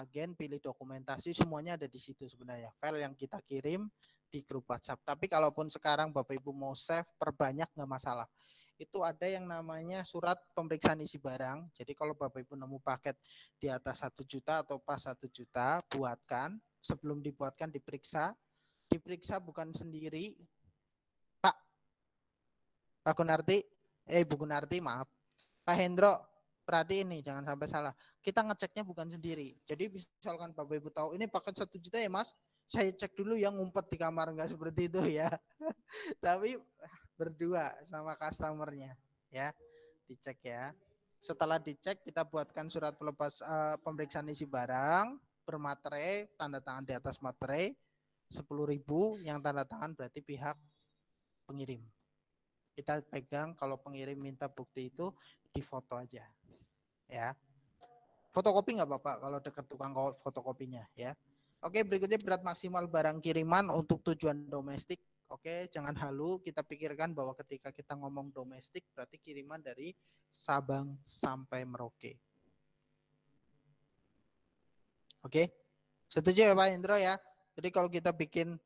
agen, pilih dokumentasi, semuanya ada di situ sebenarnya. File yang kita kirim di grup WhatsApp. Tapi kalaupun sekarang Bapak Ibu mau save, perbanyak nggak masalah. Itu ada yang namanya surat pemeriksaan isi barang. Jadi kalau Bapak Ibu nemu paket di atas 1 juta atau pas 1 juta, buatkan. Sebelum dibuatkan diperiksa. Diperiksa bukan sendiri. Pak Gunarti, Bu Gunarti, maaf. Pak Hendro, perhatiin nih, jangan sampai salah. Kita ngeceknya bukan sendiri. Jadi misalkan Bapak Ibu tahu, ini paket 1 juta ya Mas, saya cek dulu yang ngumpet di kamar, nggak seperti itu ya. Tapi berdua sama customernya ya, dicek ya. Setelah dicek, kita buatkan surat pemeriksaan isi barang, bermaterai, tanda tangan di atas materai, 10.000, yang tanda tangan berarti pihak pengirim. Kita pegang, kalau pengirim minta bukti itu difoto aja ya. Fotokopi nggak Bapak kalau dekat tukang fotokopinya ya. Oke, berikutnya berat maksimal barang kiriman untuk tujuan domestik. Oke, jangan halu, kita pikirkan bahwa ketika kita ngomong domestik berarti kiriman dari Sabang sampai Merauke. Oke, setuju ya Pak Indro ya. Jadi kalau kita bikin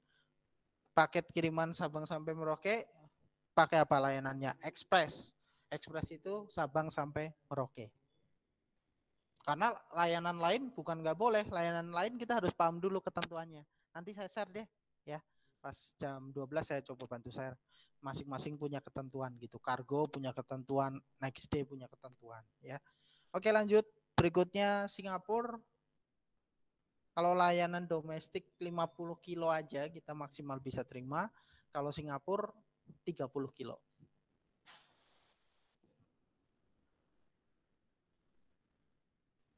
paket kiriman Sabang sampai Merauke, pakai apa layanannya? Express. Express itu Sabang sampai Merauke. Karena layanan lain bukan nggak boleh, layanan lain kita harus paham dulu ketentuannya. Nanti saya share deh ya. Pas jam 12 saya coba bantu share. Masing-masing punya ketentuan gitu. Kargo punya ketentuan, next day punya ketentuan ya. Oke, lanjut. Berikutnya Singapura. Kalau layanan domestik 50 kilo aja kita maksimal bisa terima. Kalau Singapura 30 kilo.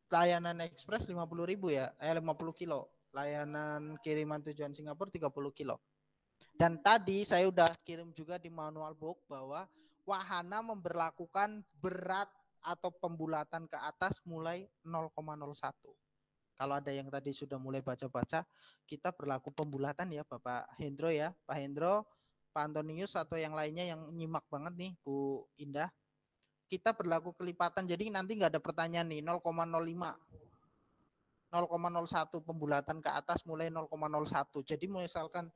Layanan ekspres 50.000 ya, 50 kilo. Layanan kiriman tujuan Singapura 30 kilo. Dan tadi saya udah kirim juga di manual book bahwa wahana memberlakukan berat atau pembulatan ke atas mulai 0,01. Kalau ada yang tadi sudah mulai baca-baca, kita berlaku pembulatan ya Bapak Hendro ya. Pak Hendro, Pak Antonius atau yang lainnya yang nyimak banget nih Bu Indah. Kita berlaku kelipatan, jadi nanti nggak ada pertanyaan nih 0,05. 0,01 pembulatan ke atas mulai 0,01. Jadi misalkan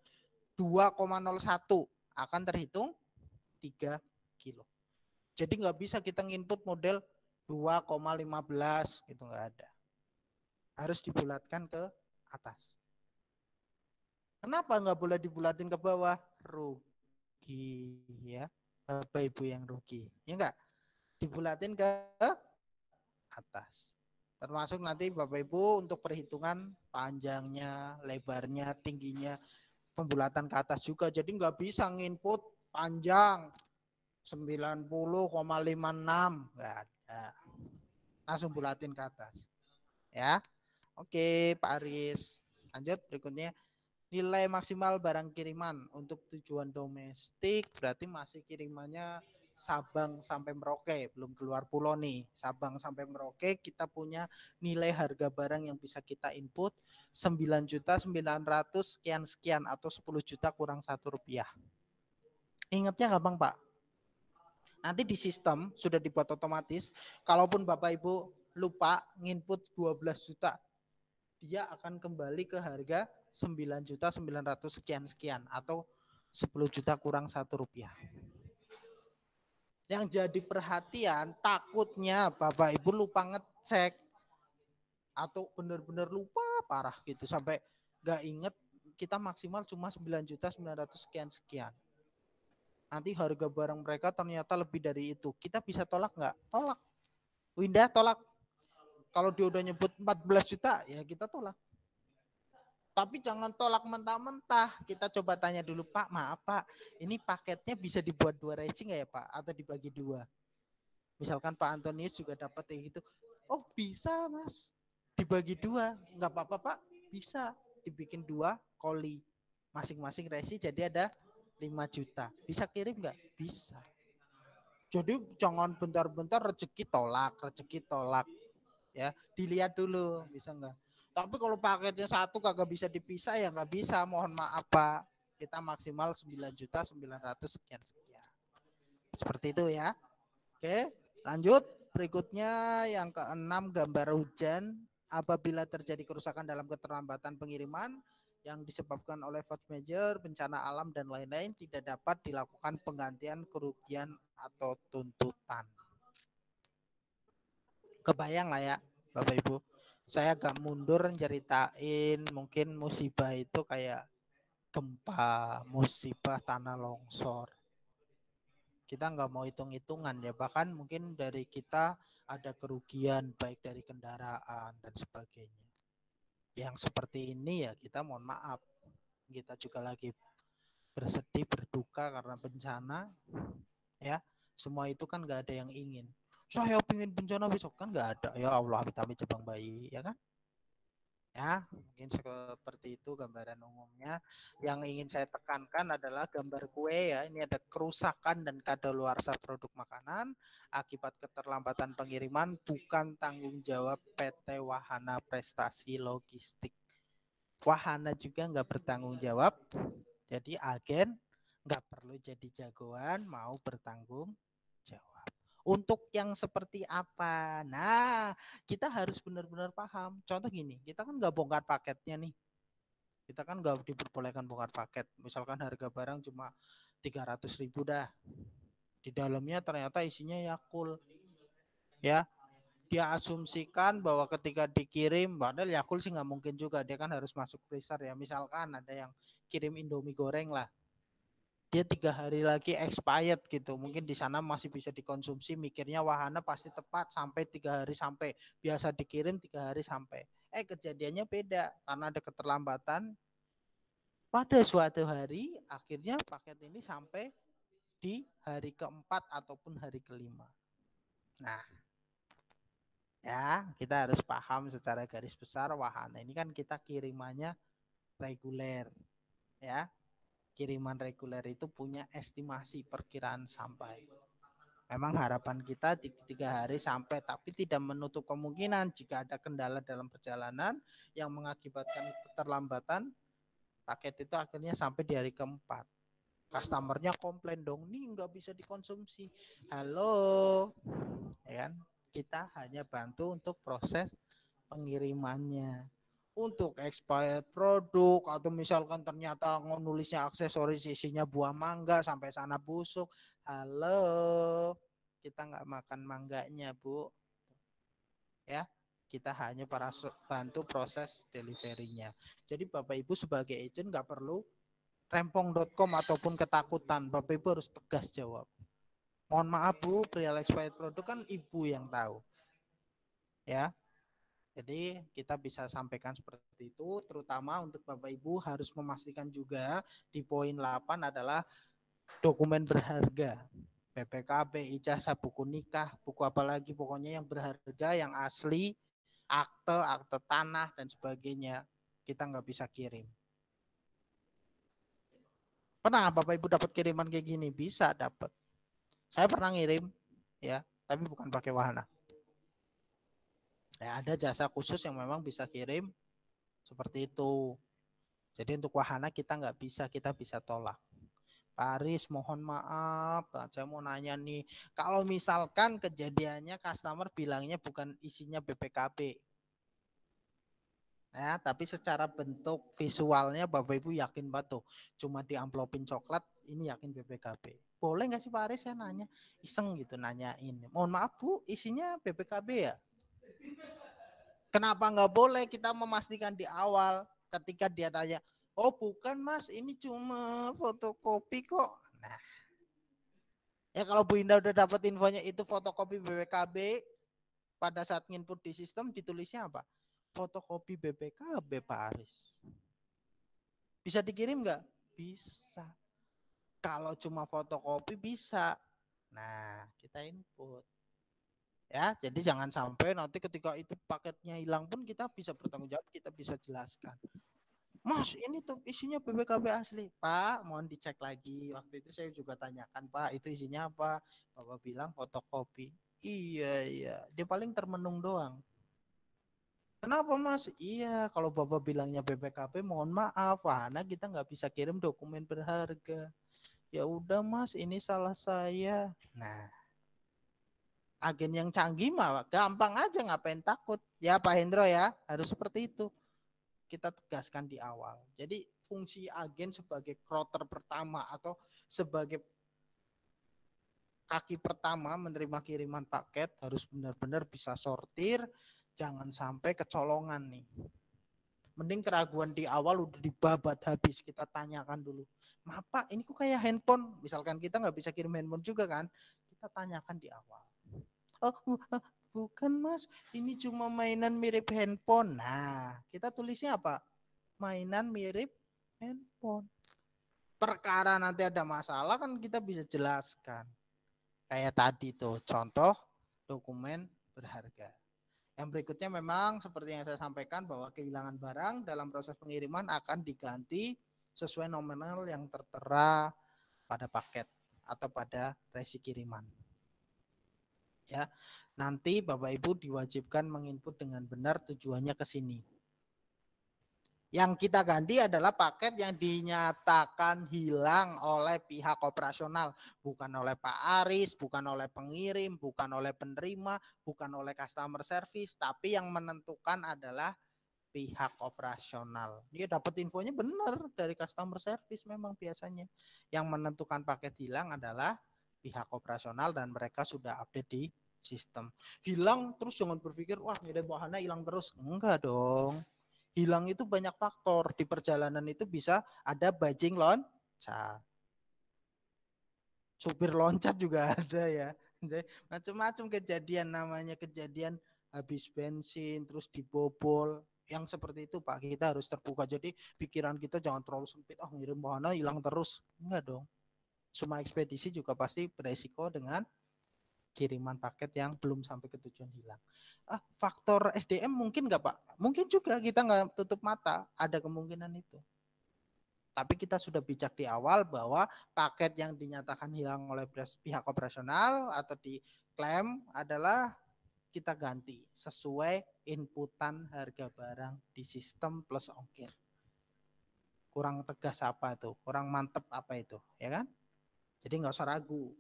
2,01 akan terhitung 3 kilo. Jadi nggak bisa kita nginput model 2,15 gitu, nggak ada. Harus dibulatkan ke atas. Kenapa nggak boleh dibulatin ke bawah? Rugi ya, Bapak Ibu yang rugi. Ya enggak? Dibulatin ke atas. Termasuk nanti Bapak Ibu untuk perhitungan panjangnya, lebarnya, tingginya, pembulatan ke atas juga. Jadi nggak bisa nginput panjang 90,56, nggak ada. Langsung bulatin ke atas. Ya. Oke, Pak Aris. Lanjut berikutnya. Nilai maksimal barang kiriman untuk tujuan domestik berarti masih kirimannya Sabang sampai Merauke, belum keluar pulau nih. Sabang sampai Merauke kita punya nilai harga barang yang bisa kita input 9.900 sekian atau 10 juta kurang Rp1. Ingatnya gampang Pak. Nanti di sistem sudah dibuat otomatis, kalaupun Bapak Ibu lupa nginput 12 juta, dia akan kembali ke harga 9.900 sekian atau 10 juta kurang Rp1. Yang jadi perhatian takutnya Bapak Ibu lupa ngecek atau benar-benar lupa parah gitu sampai nggak inget kita maksimal cuma 9.900 sekian. Nanti harga barang mereka ternyata lebih dari itu. Kita bisa tolak nggak? Tolak. Winda tolak. Kalau dia udah nyebut 14 juta ya kita tolak. Tapi jangan tolak mentah-mentah. Kita coba tanya dulu, Pak, maaf Pak, ini paketnya bisa dibuat 2 racing nggak ya Pak? Atau dibagi 2? Misalkan Pak Antonius juga dapat kayak gitu. Oh bisa Mas, dibagi 2. Nggak apa-apa Pak, bisa dibikin 2 koli. Masing-masing racing jadi ada 5 juta. Bisa kirim nggak? Bisa. Jadi jangan bentar-bentar rezeki tolak. Ya, dilihat dulu bisa nggak. Tapi kalau paketnya satu kagak bisa dipisah ya nggak bisa. Mohon maaf Pak. Kita maksimal 9.900 sekian. Seperti itu ya. Oke, lanjut. Berikutnya yang keenam gambar hujan. Apabila terjadi kerusakan dalam keterlambatan pengiriman yang disebabkan oleh force majeure, bencana alam, dan lain-lain, tidak dapat dilakukan penggantian kerugian atau tuntutan. Kebayang lah ya, Bapak Ibu. Saya agak mundur ceritain mungkin musibah itu kayak gempa, musibah tanah longsor. Kita nggak mau hitung-hitungan ya, bahkan mungkin dari kita ada kerugian baik dari kendaraan dan sebagainya. Yang seperti ini ya kita mohon maaf, kita juga lagi bersedih, berduka karena bencana ya. Semua itu kan nggak ada yang ingin. Saya pengen bencana besok, kan nggak ada. Ya Allah, amit-amit jebang bayi, ya kan? Ya, mungkin seperti itu gambaran umumnya. Yang ingin saya tekankan adalah gambar kue ya. Ini ada kerusakan dan kadaluarsa produk makanan akibat keterlambatan pengiriman bukan tanggung jawab PT Wahana Prestasi Logistik. Wahana juga nggak bertanggung jawab. Jadi agen nggak perlu jadi jagoan, mau bertanggung jawab. Untuk yang seperti apa? Nah, kita harus benar-benar paham. Contoh gini, kita kan nggak bongkar paketnya nih. Kita kan nggak diperbolehkan bongkar paket. Misalkan harga barang cuma 300.000 dah. Di dalamnya ternyata isinya Yakult. Ya, dia asumsikan bahwa ketika dikirim, padahal Yakult sih nggak mungkin juga. Dia kan harus masuk freezer ya. Misalkan ada yang kirim Indomie goreng lah, dia 3 hari lagi expired gitu, mungkin di sana masih bisa dikonsumsi, mikirnya Wahana pasti tepat sampai 3 hari sampai, biasa dikirim 3 hari sampai, kejadiannya beda karena ada keterlambatan. Pada suatu hari akhirnya paket ini sampai di hari keempat ataupun hari kelima. Nah ya, kita harus paham secara garis besar Wahana ini kan kita kirimannya reguler ya. Kiriman reguler itu punya estimasi perkiraan sampai. Memang harapan kita 3 hari sampai, tapi tidak menutup kemungkinan jika ada kendala dalam perjalanan yang mengakibatkan keterlambatan, paket itu akhirnya sampai di hari keempat. Customernya komplain dong, nih nggak bisa dikonsumsi. Halo, ya kan? Kita hanya bantu untuk proses pengirimannya. Untuk expired produk atau misalkan ternyata nulisnya aksesoris isinya buah mangga sampai sana busuk, halo, kita nggak makan mangganya Bu ya, kita hanya bantu proses deliverynya. Jadi Bapak Ibu sebagai agent nggak perlu rempong.com ataupun ketakutan. Bapak Ibu harus tegas jawab, mohon maaf Bu, perihal expired produk kan Ibu yang tahu ya. Jadi kita bisa sampaikan seperti itu, terutama untuk Bapak Ibu harus memastikan juga di poin 8 adalah dokumen berharga. PPKB, ijazah, buku nikah, buku apa lagi, pokoknya yang berharga, yang asli, akte, akte tanah, dan sebagainya. Kita nggak bisa kirim. Pernah Bapak Ibu dapat kiriman kayak gini? Bisa dapat. Saya pernah ngirim, ya, tapi bukan pakai Wahana. Ya, ada jasa khusus yang memang bisa kirim seperti itu. Jadi untuk Wahana kita nggak bisa, kita bisa tolak. Pak Aris, mohon maaf, saya mau nanya nih, kalau misalkan kejadiannya customer bilangnya bukan isinya BPKB, ya, tapi secara bentuk visualnya Bapak Ibu yakin banget tuh, cuma di amplopin coklat, ini yakin BPKB. Boleh nggak sih Pak Aris, saya nanya, iseng gitu nanyain, mohon maaf Bu, isinya BPKB ya? Kenapa nggak boleh kita memastikan di awal ketika dia tanya, oh bukan Mas, ini cuma fotokopi kok. Nah, ya kalau Bu Indah udah dapat infonya itu fotokopi BPKB, pada saat input di sistem ditulisnya apa? Fotokopi BPKB Pak Aris. Bisa dikirim nggak? Bisa. Kalau cuma fotokopi bisa. Nah, kita input. Ya, jadi jangan sampai nanti ketika itu paketnya hilang pun kita bisa bertanggung jawab, kita bisa jelaskan. Mas, ini tuh isinya BPKB asli. Pak, mohon dicek lagi. Waktu itu saya juga tanyakan, Pak, itu isinya apa? Bapak bilang fotokopi. Iya, iya. Dia paling termenung doang. Kenapa Mas? Iya, kalau Bapak bilangnya BPKB, mohon maaf, Wahana kita nggak bisa kirim dokumen berharga. Ya udah Mas, ini salah saya. Nah, Agen yang canggih mah gampang aja, ngapain takut. Ya Pak Hendro ya, harus seperti itu. Kita tegaskan di awal. Jadi fungsi agen sebagai router pertama atau sebagai kaki pertama menerima kiriman paket harus benar-benar bisa sortir, jangan sampai kecolongan nih. Mending keraguan di awal udah dibabat habis, kita tanyakan dulu. Maaf Pak, ini kok kayak handphone? Misalkan kita nggak bisa kirim handphone juga kan, kita tanyakan di awal. Oh, bukan Mas, ini cuma mainan mirip handphone. Nah, kita tulisnya apa? Mainan mirip handphone. Perkara nanti ada masalah kan kita bisa jelaskan. Kayak tadi tuh, contoh dokumen berharga. Yang berikutnya memang seperti yang saya sampaikan bahwa kehilangan barang dalam proses pengiriman akan diganti sesuai nominal yang tertera pada paket atau pada resi kiriman. Ya, nanti Bapak Ibu diwajibkan menginput dengan benar tujuannya ke sini. Yang kita ganti adalah paket yang dinyatakan hilang oleh pihak operasional. Bukan oleh Pak Aris, bukan oleh pengirim, bukan oleh penerima, bukan oleh customer service. Tapi yang menentukan adalah pihak operasional. Dia dapat infonya benar dari customer service memang biasanya. Yang menentukan paket hilang adalah pihak operasional dan mereka sudah update di sistem. Hilang terus jangan berpikir, wah ngirim wahana hilang terus. Enggak dong. Hilang itu banyak faktor. Di perjalanan itu bisa ada bajing loncat. Supir loncat juga ada ya. Macam-macam kejadian, namanya kejadian habis bensin, terus dibobol. Yang seperti itu Pak, kita harus terbuka. Jadi pikiran kita jangan terlalu sempit. Oh ngirim wahana hilang terus. Enggak dong. Semua ekspedisi juga pasti beresiko dengan kiriman paket yang belum sampai ke tujuan hilang. Faktor SDM mungkin nggak Pak? Mungkin juga, kita nggak tutup mata, ada kemungkinan itu. Tapi kita sudah bijak di awal bahwa paket yang dinyatakan hilang oleh pihak operasional atau diklaim adalah kita ganti sesuai inputan harga barang di sistem plus ongkir. Kurang tegas apa itu? Kurang mantep apa itu? Ya kan? Jadi nggak usah ragu.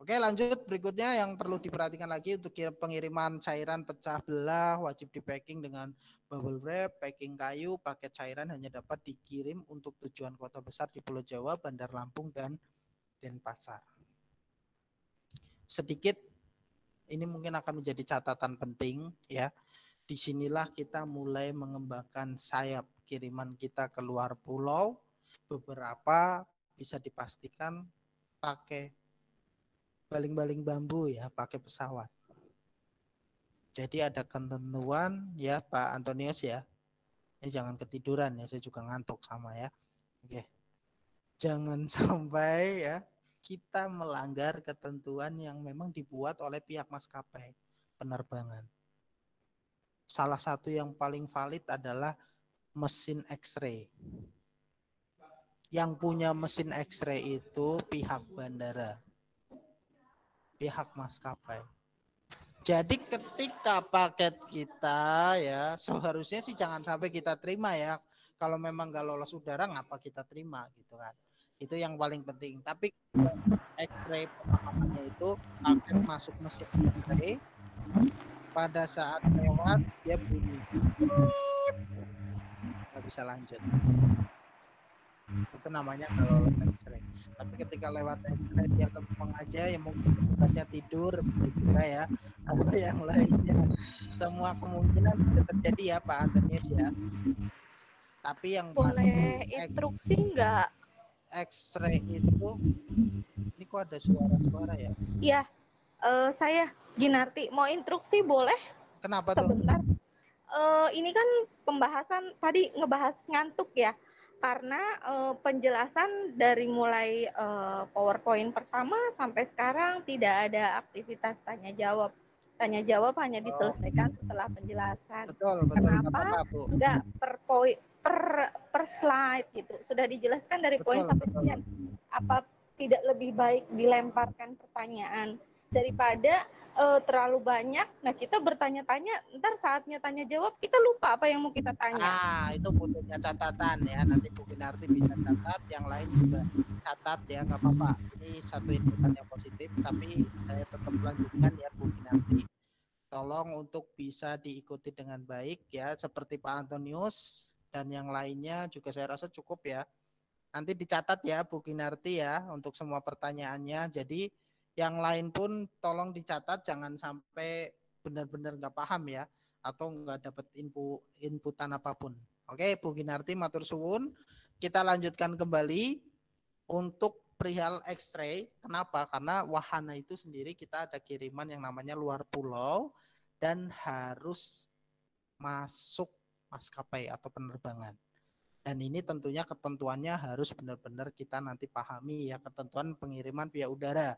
Oke, lanjut berikutnya yang perlu diperhatikan lagi untuk pengiriman cairan pecah belah wajib di packing dengan bubble wrap, packing kayu. Paket cairan hanya dapat dikirim untuk tujuan kota besar di Pulau Jawa, Bandar Lampung dan Denpasar. Sedikit ini mungkin akan menjadi catatan penting ya. Disinilah kita mulai mengembangkan sayap kiriman kita keluar pulau. Beberapa bisa dipastikan pakai baling-baling bambu ya, pakai pesawat. Jadi ada ketentuan ya Pak Antonius ya. Ini jangan ketiduran ya, saya juga ngantuk sama ya. Oke. Jangan sampai ya kita melanggar ketentuan yang memang dibuat oleh pihak maskapai penerbangan. Salah satu yang paling valid adalah mesin X-ray. Yang punya mesin X-ray itu pihak bandara, pihak maskapai. Jadi ketika paket kita ya seharusnya sih jangan sampai kita terima ya. Kalau memang nggak lolos udara ngapa kita terima gitu kan. Itu yang paling penting. Tapi X-ray pemahamannya itu paket masuk mesin X-ray, pada saat lewat dia bunyi. Nggak bisa lanjut. Itu namanya kalau X-ray. Tapi ketika lewat X-ray dia lempeng aja ya, mungkin tugasnya tidur bisa juga ya, atau yang lainnya. Semua kemungkinan bisa terjadi ya Pak Antonius ya. Tapi yang boleh instruksi nggak? X-ray itu ini kok ada suara-suara ya? Iya, saya Ginarti mau instruksi boleh? Kenapa sebentar? tuh? Ini kan pembahasan tadi ngebahas ngantuk ya, karena penjelasan dari mulai PowerPoint pertama sampai sekarang tidak ada aktivitas tanya jawab. Tanya jawab hanya diselesaikan setelah penjelasan. Betul. Kenapa apa-apa, nggak per poin per slide gitu? Sudah dijelaskan dari poin sampai sekian. Apa tidak lebih baik dilemparkan pertanyaan daripada terlalu banyak. Nah, kita bertanya-tanya, ntar saatnya tanya jawab kita lupa apa yang mau kita tanya. Itu butuhnya catatan ya. Nanti Bu Kinarti bisa catat, yang lain juga catat ya, nggak apa-apa. Ini satu inputan yang positif, tapi saya tetap lanjutkan ya Bu Kinarti. Tolong untuk bisa diikuti dengan baik ya, seperti Pak Antonius dan yang lainnya juga saya rasa cukup ya. Nanti dicatat ya Bu Kinarti ya untuk semua pertanyaannya. Jadi yang lain pun tolong dicatat, jangan sampai benar-benar nggak paham ya atau nggak dapat inputan apapun. Oke Bu Kinarti, matur suwun. Kita lanjutkan kembali untuk perihal X-ray. Kenapa? Karena wahana itu sendiri kita ada kiriman yang namanya luar pulau dan harus masuk maskapai atau penerbangan. Dan ini tentunya ketentuannya harus benar-benar kita nanti pahami ya, ketentuan pengiriman via udara.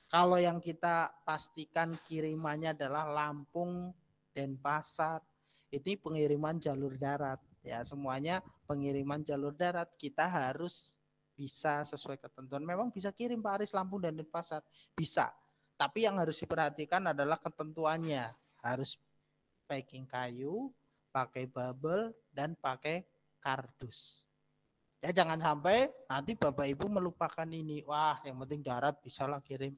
Kalau yang kita pastikan kirimannya adalah Lampung, Denpasar, ini pengiriman jalur darat ya, semuanya pengiriman jalur darat kita harus bisa sesuai ketentuan. Memang bisa kirim Pak Aris Lampung dan Denpasar, bisa. Tapi yang harus diperhatikan adalah ketentuannya. Harus packing kayu, pakai bubble, dan pakai kardus. Ya jangan sampai nanti Bapak Ibu melupakan ini. Wah, yang penting darat bisa lah kirim.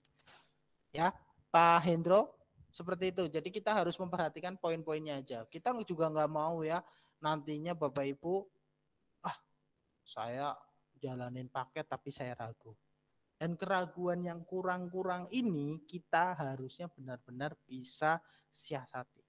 Ya, Pak Hendro, seperti itu. Jadi kita harus memperhatikan poin-poinnya aja. Kita juga nggak mau ya nantinya Bapak Ibu, saya jalanin paket tapi saya ragu. Dan keraguan yang kurang-kurang ini kita harusnya benar-benar bisa siasati.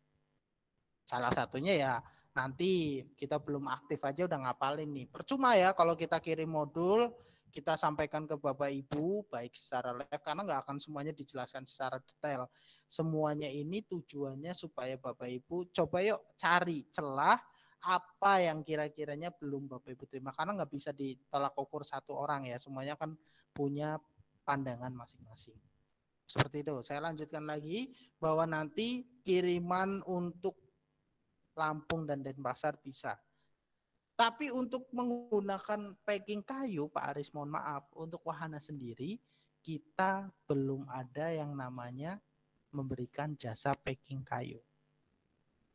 Salah satunya ya nanti kita belum aktif aja udah ngapalin nih. Percuma ya kalau kita kirim modul, kita sampaikan ke Bapak Ibu baik secara live karena nggak akan semuanya dijelaskan secara detail. Semuanya ini tujuannya supaya Bapak Ibu coba yuk cari celah apa yang kira-kiranya belum Bapak Ibu terima, karena nggak bisa ditolak ukur satu orang ya, semuanya kan punya pandangan masing-masing. Seperti itu. Saya lanjutkan lagi bahwa nanti kiriman untuk Lampung dan Denpasar bisa. Tapi untuk menggunakan packing kayu, Pak Aris mohon maaf, untuk wahana sendiri kita belum ada yang namanya memberikan jasa packing kayu.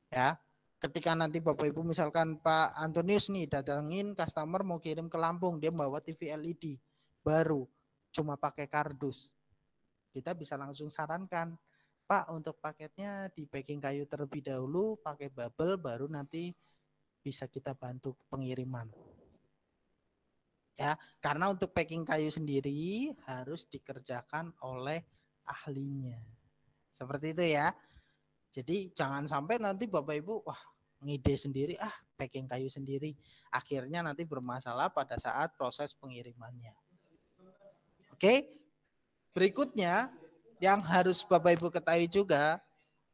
Ya, ketika nanti Bapak Ibu misalkan Pak Antonius nih datangin customer mau kirim ke Lampung, dia bawa TV LED baru, cuma pakai kardus. Kita bisa langsung sarankan, Pak untuk paketnya di packing kayu terlebih dahulu, pakai bubble, baru nanti bisa kita bantu pengiriman. Ya, karena untuk packing kayu sendiri harus dikerjakan oleh ahlinya. Seperti itu ya. Jadi jangan sampai nanti Bapak Ibu wah ngide sendiri, packing kayu sendiri. Akhirnya nanti bermasalah pada saat proses pengirimannya. Oke. Berikutnya yang harus Bapak Ibu ketahui juga,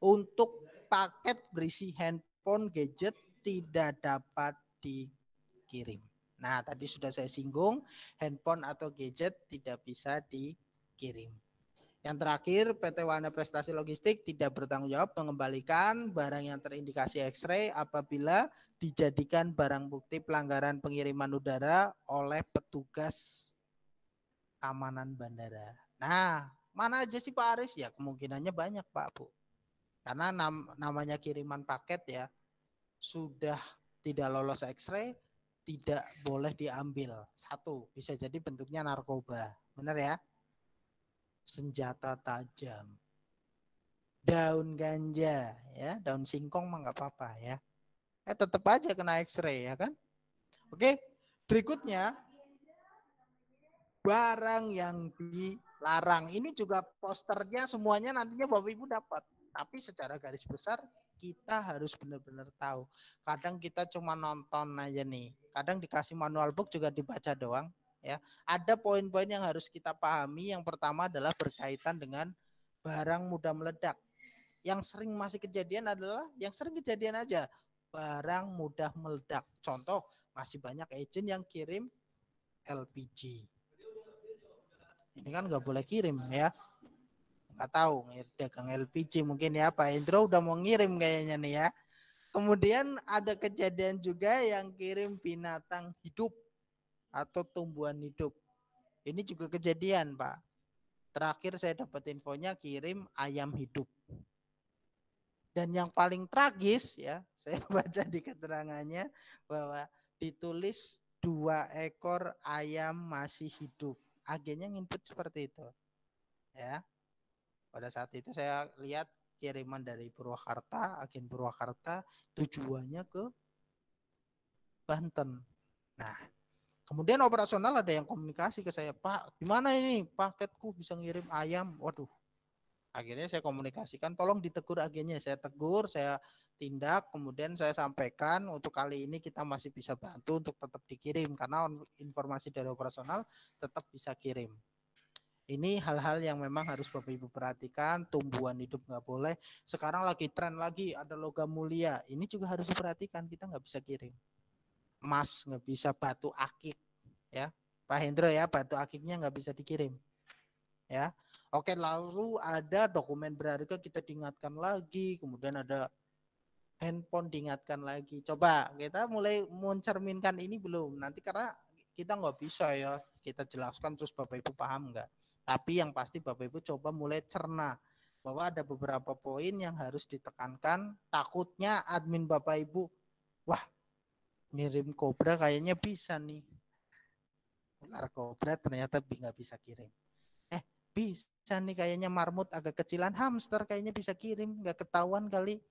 untuk paket berisi handphone gadget tidak dapat dikirim. Nah, tadi sudah saya singgung, handphone atau gadget tidak bisa dikirim. Yang terakhir, PT Wahana Prestasi Logistik tidak bertanggung jawab mengembalikan barang yang terindikasi X-ray apabila dijadikan barang bukti pelanggaran pengiriman udara oleh petugas keamanan bandara. Nah, mana aja sih Pak Aris? Ya kemungkinannya banyak Pak Bu. Karena namanya kiriman paket ya, sudah tidak lolos X-ray, tidak boleh diambil. Satu, bisa jadi bentuknya narkoba. Benar ya? Senjata tajam. Daun ganja, ya, daun singkong mah nggak apa-apa ya. Tetap aja kena X-ray ya kan? Oke, berikutnya barang yang dilarang. Ini juga posternya semuanya nantinya Bapak Ibu dapat. Tapi secara garis besar kita harus benar-benar tahu. Kadang kita cuma nonton aja nih. Kadang dikasih manual book juga dibaca doang. Ya, ada poin-poin yang harus kita pahami. Yang pertama adalah berkaitan dengan barang mudah meledak. Yang sering masih kejadian adalah yang sering kejadian aja barang mudah meledak. Contoh masih banyak agent yang kirim LPG. Ini kan nggak boleh kirim ya. Nggak tahu dagang LPG mungkin ya Pak Indro udah mau ngirim kayaknya nih ya. Kemudian ada kejadian juga yang kirim binatang hidup atau tumbuhan hidup. Ini juga kejadian Pak. Terakhir saya dapat infonya kirim ayam hidup. Dan yang paling tragis ya, saya baca di keterangannya bahwa ditulis 2 ekor ayam masih hidup. Agennya nginput seperti itu. Ya. Pada saat itu saya lihat kiriman dari Purwakarta, agen Purwakarta, tujuannya ke Banten. Nah, kemudian operasional ada yang komunikasi ke saya, Pak, gimana ini paketku bisa ngirim ayam? Waduh, akhirnya saya komunikasikan, tolong ditegur agennya. Saya tegur, saya tindak, kemudian saya sampaikan untuk kali ini kita masih bisa bantu untuk tetap dikirim karena informasi dari operasional tetap bisa kirim. Ini hal-hal yang memang harus Bapak Ibu perhatikan. Tumbuhan hidup nggak boleh. Sekarang lagi tren lagi ada logam mulia. Ini juga harus diperhatikan. Kita nggak bisa kirim. Emas nggak bisa, batu akik ya Pak Hendro ya, batu akiknya nggak bisa dikirim ya. Oke, lalu ada dokumen berharga kita diingatkan lagi, kemudian ada handphone diingatkan lagi. Coba kita mulai mencerminkan ini belum? Nanti karena kita nggak bisa ya kita jelaskan terus Bapak Ibu paham nggak? Tapi yang pasti Bapak Ibu coba mulai cerna bahwa ada beberapa poin yang harus ditekankan. Takutnya admin Bapak Ibu, wah ngirim kobra kayaknya bisa nih. Ular kobra ternyata nggak bisa kirim. Bisa nih kayaknya marmut agak kecilan, hamster kayaknya bisa kirim, nggak ketahuan kali.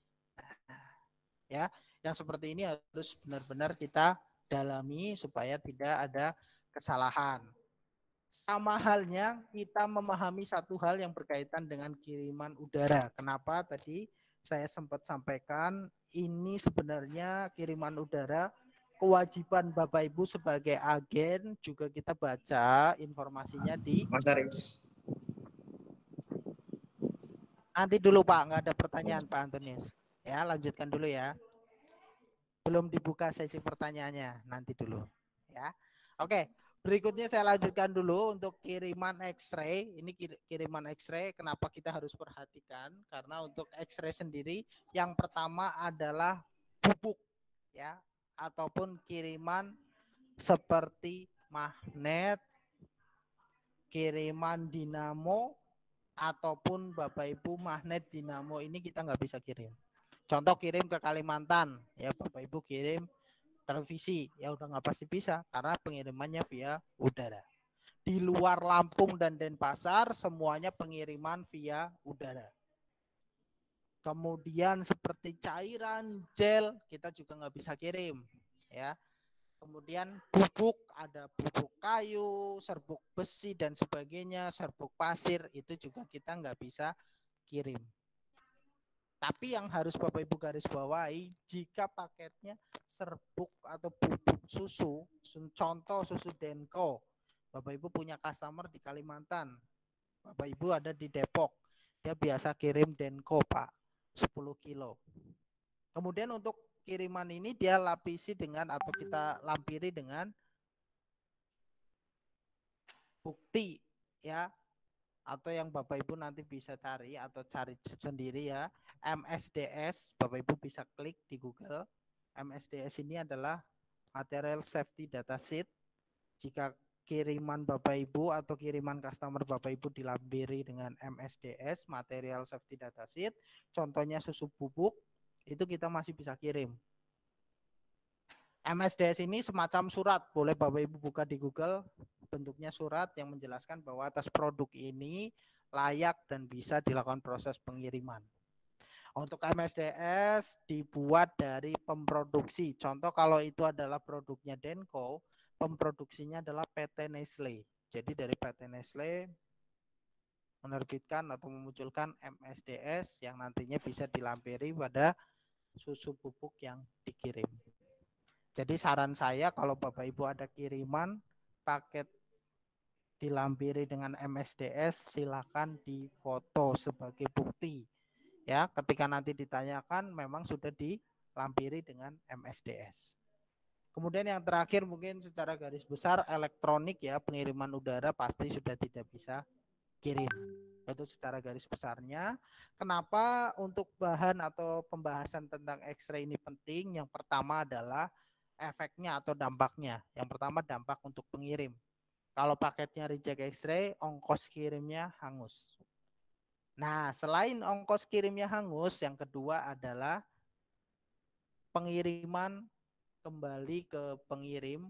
Ya, yang seperti ini harus benar-benar kita dalami supaya tidak ada kesalahan. Sama halnya kita memahami satu hal yang berkaitan dengan kiriman udara. Kenapa tadi saya sempat sampaikan ini sebenarnya kiriman udara kewajiban Bapak Ibu sebagai agen juga kita baca informasinya di Mas Aris. Nanti dulu Pak, nggak ada pertanyaan Pak Antonius. Ya, lanjutkan dulu ya. Belum dibuka sesi pertanyaannya, nanti dulu. Ya, oke. Berikutnya saya lanjutkan dulu untuk kiriman X-ray. Ini kiriman X-ray. Kenapa kita harus perhatikan? Karena untuk X-ray sendiri, yang pertama adalah bubuk, ya, ataupun kiriman seperti magnet, kiriman dinamo, ataupun Bapak Ibu magnet dinamo ini kita nggak bisa kirim. Contoh kirim ke Kalimantan, ya Bapak Ibu kirim televisi, ya udah nggak pasti bisa karena pengirimannya via udara. Di luar Lampung dan Denpasar semuanya pengiriman via udara. Kemudian seperti cairan, gel kita juga nggak bisa kirim, ya. Kemudian bubuk, ada bubuk kayu, serbuk besi dan sebagainya, serbuk pasir itu juga kita nggak bisa kirim. Tapi yang harus Bapak Ibu garis bawahi, jika paketnya serbuk atau bubuk susu, contoh susu Denko, Bapak Ibu punya customer di Kalimantan, Bapak Ibu ada di Depok, dia biasa kirim Denko Pak, 10 kilo. Kemudian untuk kiriman ini dia lapisi dengan atau kita lampiri dengan bukti ya, atau yang Bapak Ibu nanti bisa cari atau cari sendiri ya, MSDS. Bapak Ibu bisa klik di Google. MSDS ini adalah Material Safety Data Sheet. Jika kiriman Bapak Ibu atau kiriman customer Bapak Ibu dilampiri dengan MSDS, Material Safety Data Sheet, contohnya susu bubuk, itu kita masih bisa kirim. MSDS ini semacam surat, boleh Bapak Ibu buka di Google, bentuknya surat yang menjelaskan bahwa atas produk ini layak dan bisa dilakukan proses pengiriman. Untuk MSDS dibuat dari pemproduksi. Contoh kalau itu adalah produknya Denko, pemproduksinya adalah PT Nestle. Jadi dari PT Nestle menerbitkan atau memunculkan MSDS yang nantinya bisa dilampiri pada susu bubuk yang dikirim. Jadi saran saya kalau Bapak Ibu ada kiriman paket dilampiri dengan MSDS, silakan difoto sebagai bukti. Ya, ketika nanti ditanyakan memang sudah dilampiri dengan MSDS. Kemudian yang terakhir mungkin secara garis besar elektronik ya, pengiriman udara pasti sudah tidak bisa kirim. Itu secara garis besarnya. Kenapa untuk bahan atau pembahasan tentang X-ray ini penting? Yang pertama adalah efeknya atau dampaknya. Yang pertama dampak untuk pengirim. Kalau paketnya reject X-ray, ongkos kirimnya hangus. Nah, selain ongkos kirimnya hangus, yang kedua adalah pengiriman kembali ke pengirim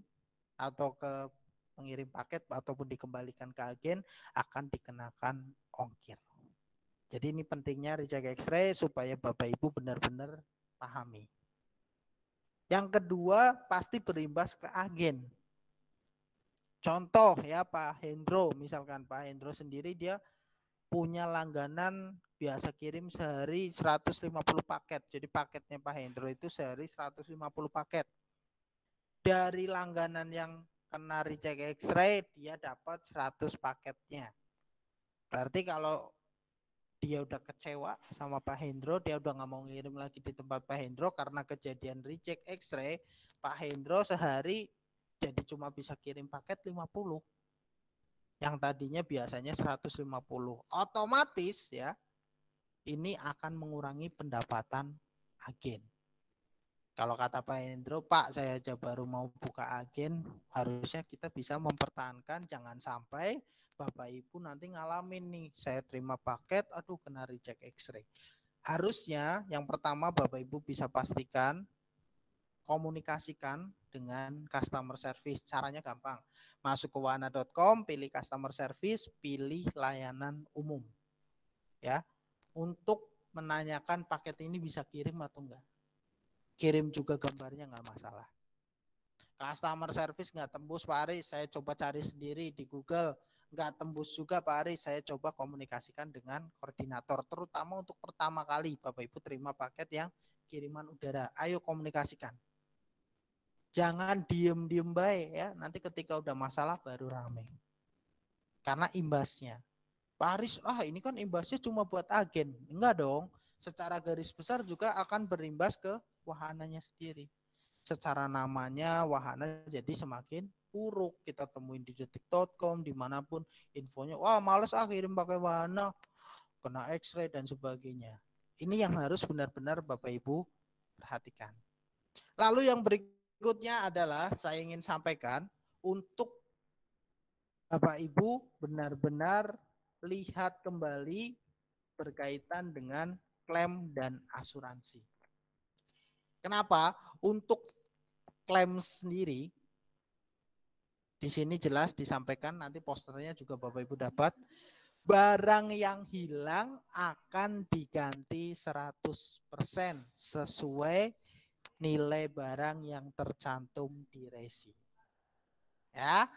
atau ke pengirim paket ataupun dikembalikan ke agen akan dikenakan ongkir. Jadi ini pentingnya reject X-ray supaya Bapak Ibu benar-benar pahami. Yang kedua pasti berimbas ke agen. Contoh ya Pak Hendro, misalkan Pak Hendro sendiri dia punya langganan biasa kirim sehari 150 paket. Jadi paketnya Pak Hendro itu sehari 150 paket. Dari langganan yang kena reject X-ray dia dapat 100 paketnya. Berarti kalau dia udah kecewa sama Pak Hendro, dia udah nggak mau ngirim lagi di tempat Pak Hendro karena kejadian reject X-ray, Pak Hendro sehari jadi cuma bisa kirim paket 50. Yang tadinya biasanya 150. Otomatis ya, ini akan mengurangi pendapatan agen. Kalau kata Pak Hendro, Pak saya aja baru mau buka agen, harusnya kita bisa mempertahankan, jangan sampai Bapak Ibu nanti ngalamin nih, saya terima paket, aduh kena reject X-ray. Harusnya yang pertama Bapak Ibu bisa pastikan komunikasikan dengan customer service. Caranya gampang. Masuk ke wahana.com, pilih customer service, pilih layanan umum. Ya. Untuk menanyakan paket ini bisa kirim atau enggak. Kirim juga gambarnya enggak masalah. Customer service enggak tembus Pak Aris, saya coba cari sendiri di Google. Enggak tembus juga Pak Aris, saya coba komunikasikan dengan koordinator. Terutama untuk pertama kali Bapak Ibu terima paket yang kiriman udara. Ayo komunikasikan. Jangan diem-diem baik ya. Nanti ketika udah masalah baru rame. Karena imbasnya. Pak Aris, ini kan imbasnya cuma buat agen. Enggak dong. Secara garis besar juga akan berimbas ke wahananya sendiri. Secara namanya wahana jadi semakin buruk. Kita temuin di detik.com dimanapun infonya. Wah males kirim pakai wahana. Kena X-ray dan sebagainya. Ini yang harus benar-benar Bapak Ibu perhatikan. Lalu yang berikutnya adalah saya ingin sampaikan untuk Bapak Ibu benar-benar lihat kembali berkaitan dengan klaim dan asuransi. Kenapa? Untuk klaim sendiri di sini jelas disampaikan, nanti posternya juga Bapak Ibu dapat. Barang yang hilang akan diganti 100% sesuai nilai barang yang tercantum di resi. Ya,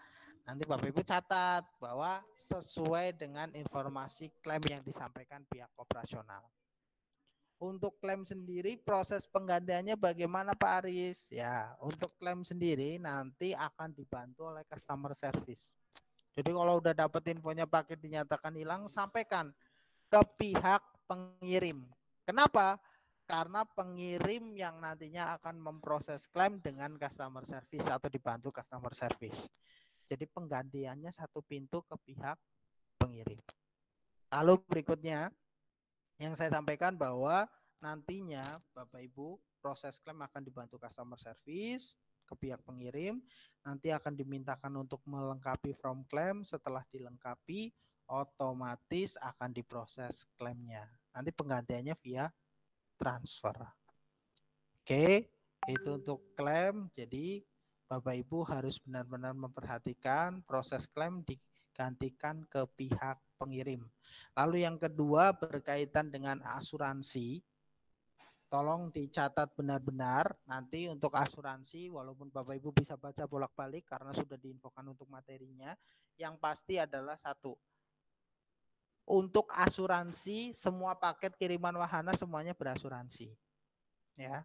nanti Bapak Ibu catat bahwa sesuai dengan informasi klaim yang disampaikan pihak operasional. Untuk klaim sendiri proses penggantiannya bagaimana Pak Aris? Ya, untuk klaim sendiri nanti akan dibantu oleh customer service. Jadi kalau udah dapat infonya paket dinyatakan hilang, sampaikan ke pihak pengirim. Kenapa? Karena pengirim yang nantinya akan memproses klaim dengan customer service atau dibantu customer service. Jadi penggantiannya satu pintu ke pihak pengirim. Lalu berikutnya yang saya sampaikan bahwa nantinya Bapak Ibu proses klaim akan dibantu customer service ke pihak pengirim. Nanti akan dimintakan untuk melengkapi form klaim. Setelah dilengkapi otomatis akan diproses klaimnya. Nanti penggantiannya via transfer. Oke, itu untuk klaim. Jadi Bapak Ibu harus benar-benar memperhatikan proses klaim digantikan ke pihak pengirim. Lalu yang kedua berkaitan dengan asuransi. Tolong dicatat benar-benar nanti untuk asuransi, walaupun Bapak Ibu bisa baca bolak-balik karena sudah diinfokan untuk materinya. Yang pasti adalah satu, untuk asuransi semua paket kiriman wahana semuanya berasuransi. Ya,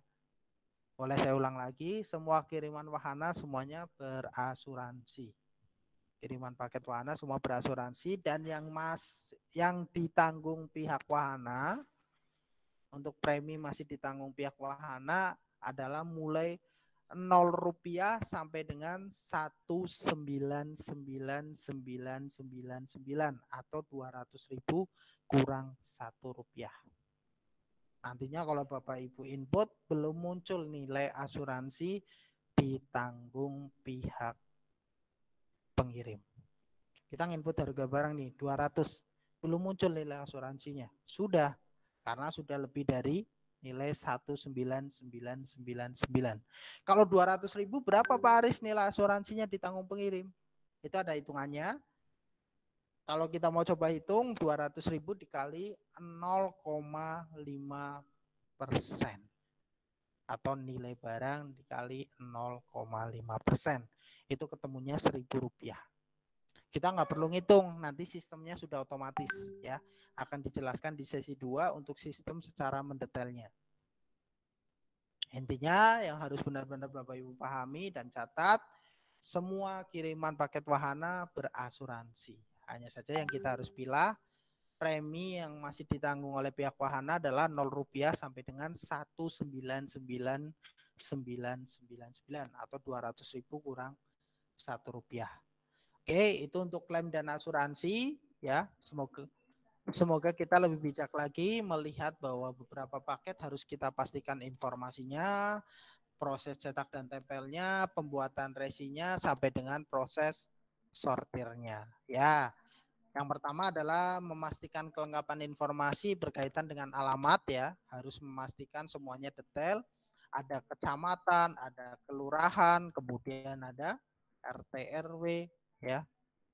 boleh saya ulang lagi, semua kiriman wahana semuanya berasuransi. Kiriman paket wahana semua berasuransi dan yang ditanggung pihak wahana untuk premi masih ditanggung pihak wahana adalah mulai 0 rupiah sampai dengan 199.999 atau 200.000 kurang 1 rupiah. Nantinya kalau Bapak Ibu input belum muncul nilai asuransi ditanggung pihak pengirim. Kita input harga barang nih 200, belum muncul nilai asuransinya. Sudah, karena sudah lebih dari nilai 19999. Kalau 200.000 berapa Pak Aris nilai asuransinya ditanggung pengirim? Itu ada hitungannya. Kalau kita mau coba hitung 200.000 dikali 0,5% atau nilai barang dikali 0,5%, itu ketemunya Rp1.000. Kita nggak perlu ngitung, nanti sistemnya sudah otomatis ya. Akan dijelaskan di sesi 2 untuk sistem secara mendetailnya. Intinya yang harus benar-benar Bapak Ibu pahami dan catat, semua kiriman paket wahana berasuransi. Hanya saja yang kita harus pilih, premi yang masih ditanggung oleh pihak wahana adalah Rp0 sampai dengan 199.999 atau 200.000 kurang Rp1. Oke, itu untuk klaim dan asuransi ya. Semoga kita lebih bijak lagi melihat bahwa beberapa paket harus kita pastikan informasinya, proses cetak dan tempelnya, pembuatan resinya sampai dengan proses sortirnya ya. Yang pertama adalah memastikan kelengkapan informasi berkaitan dengan alamat ya, harus memastikan semuanya detail. Ada kecamatan, ada kelurahan, kemudian ada RT RW ya.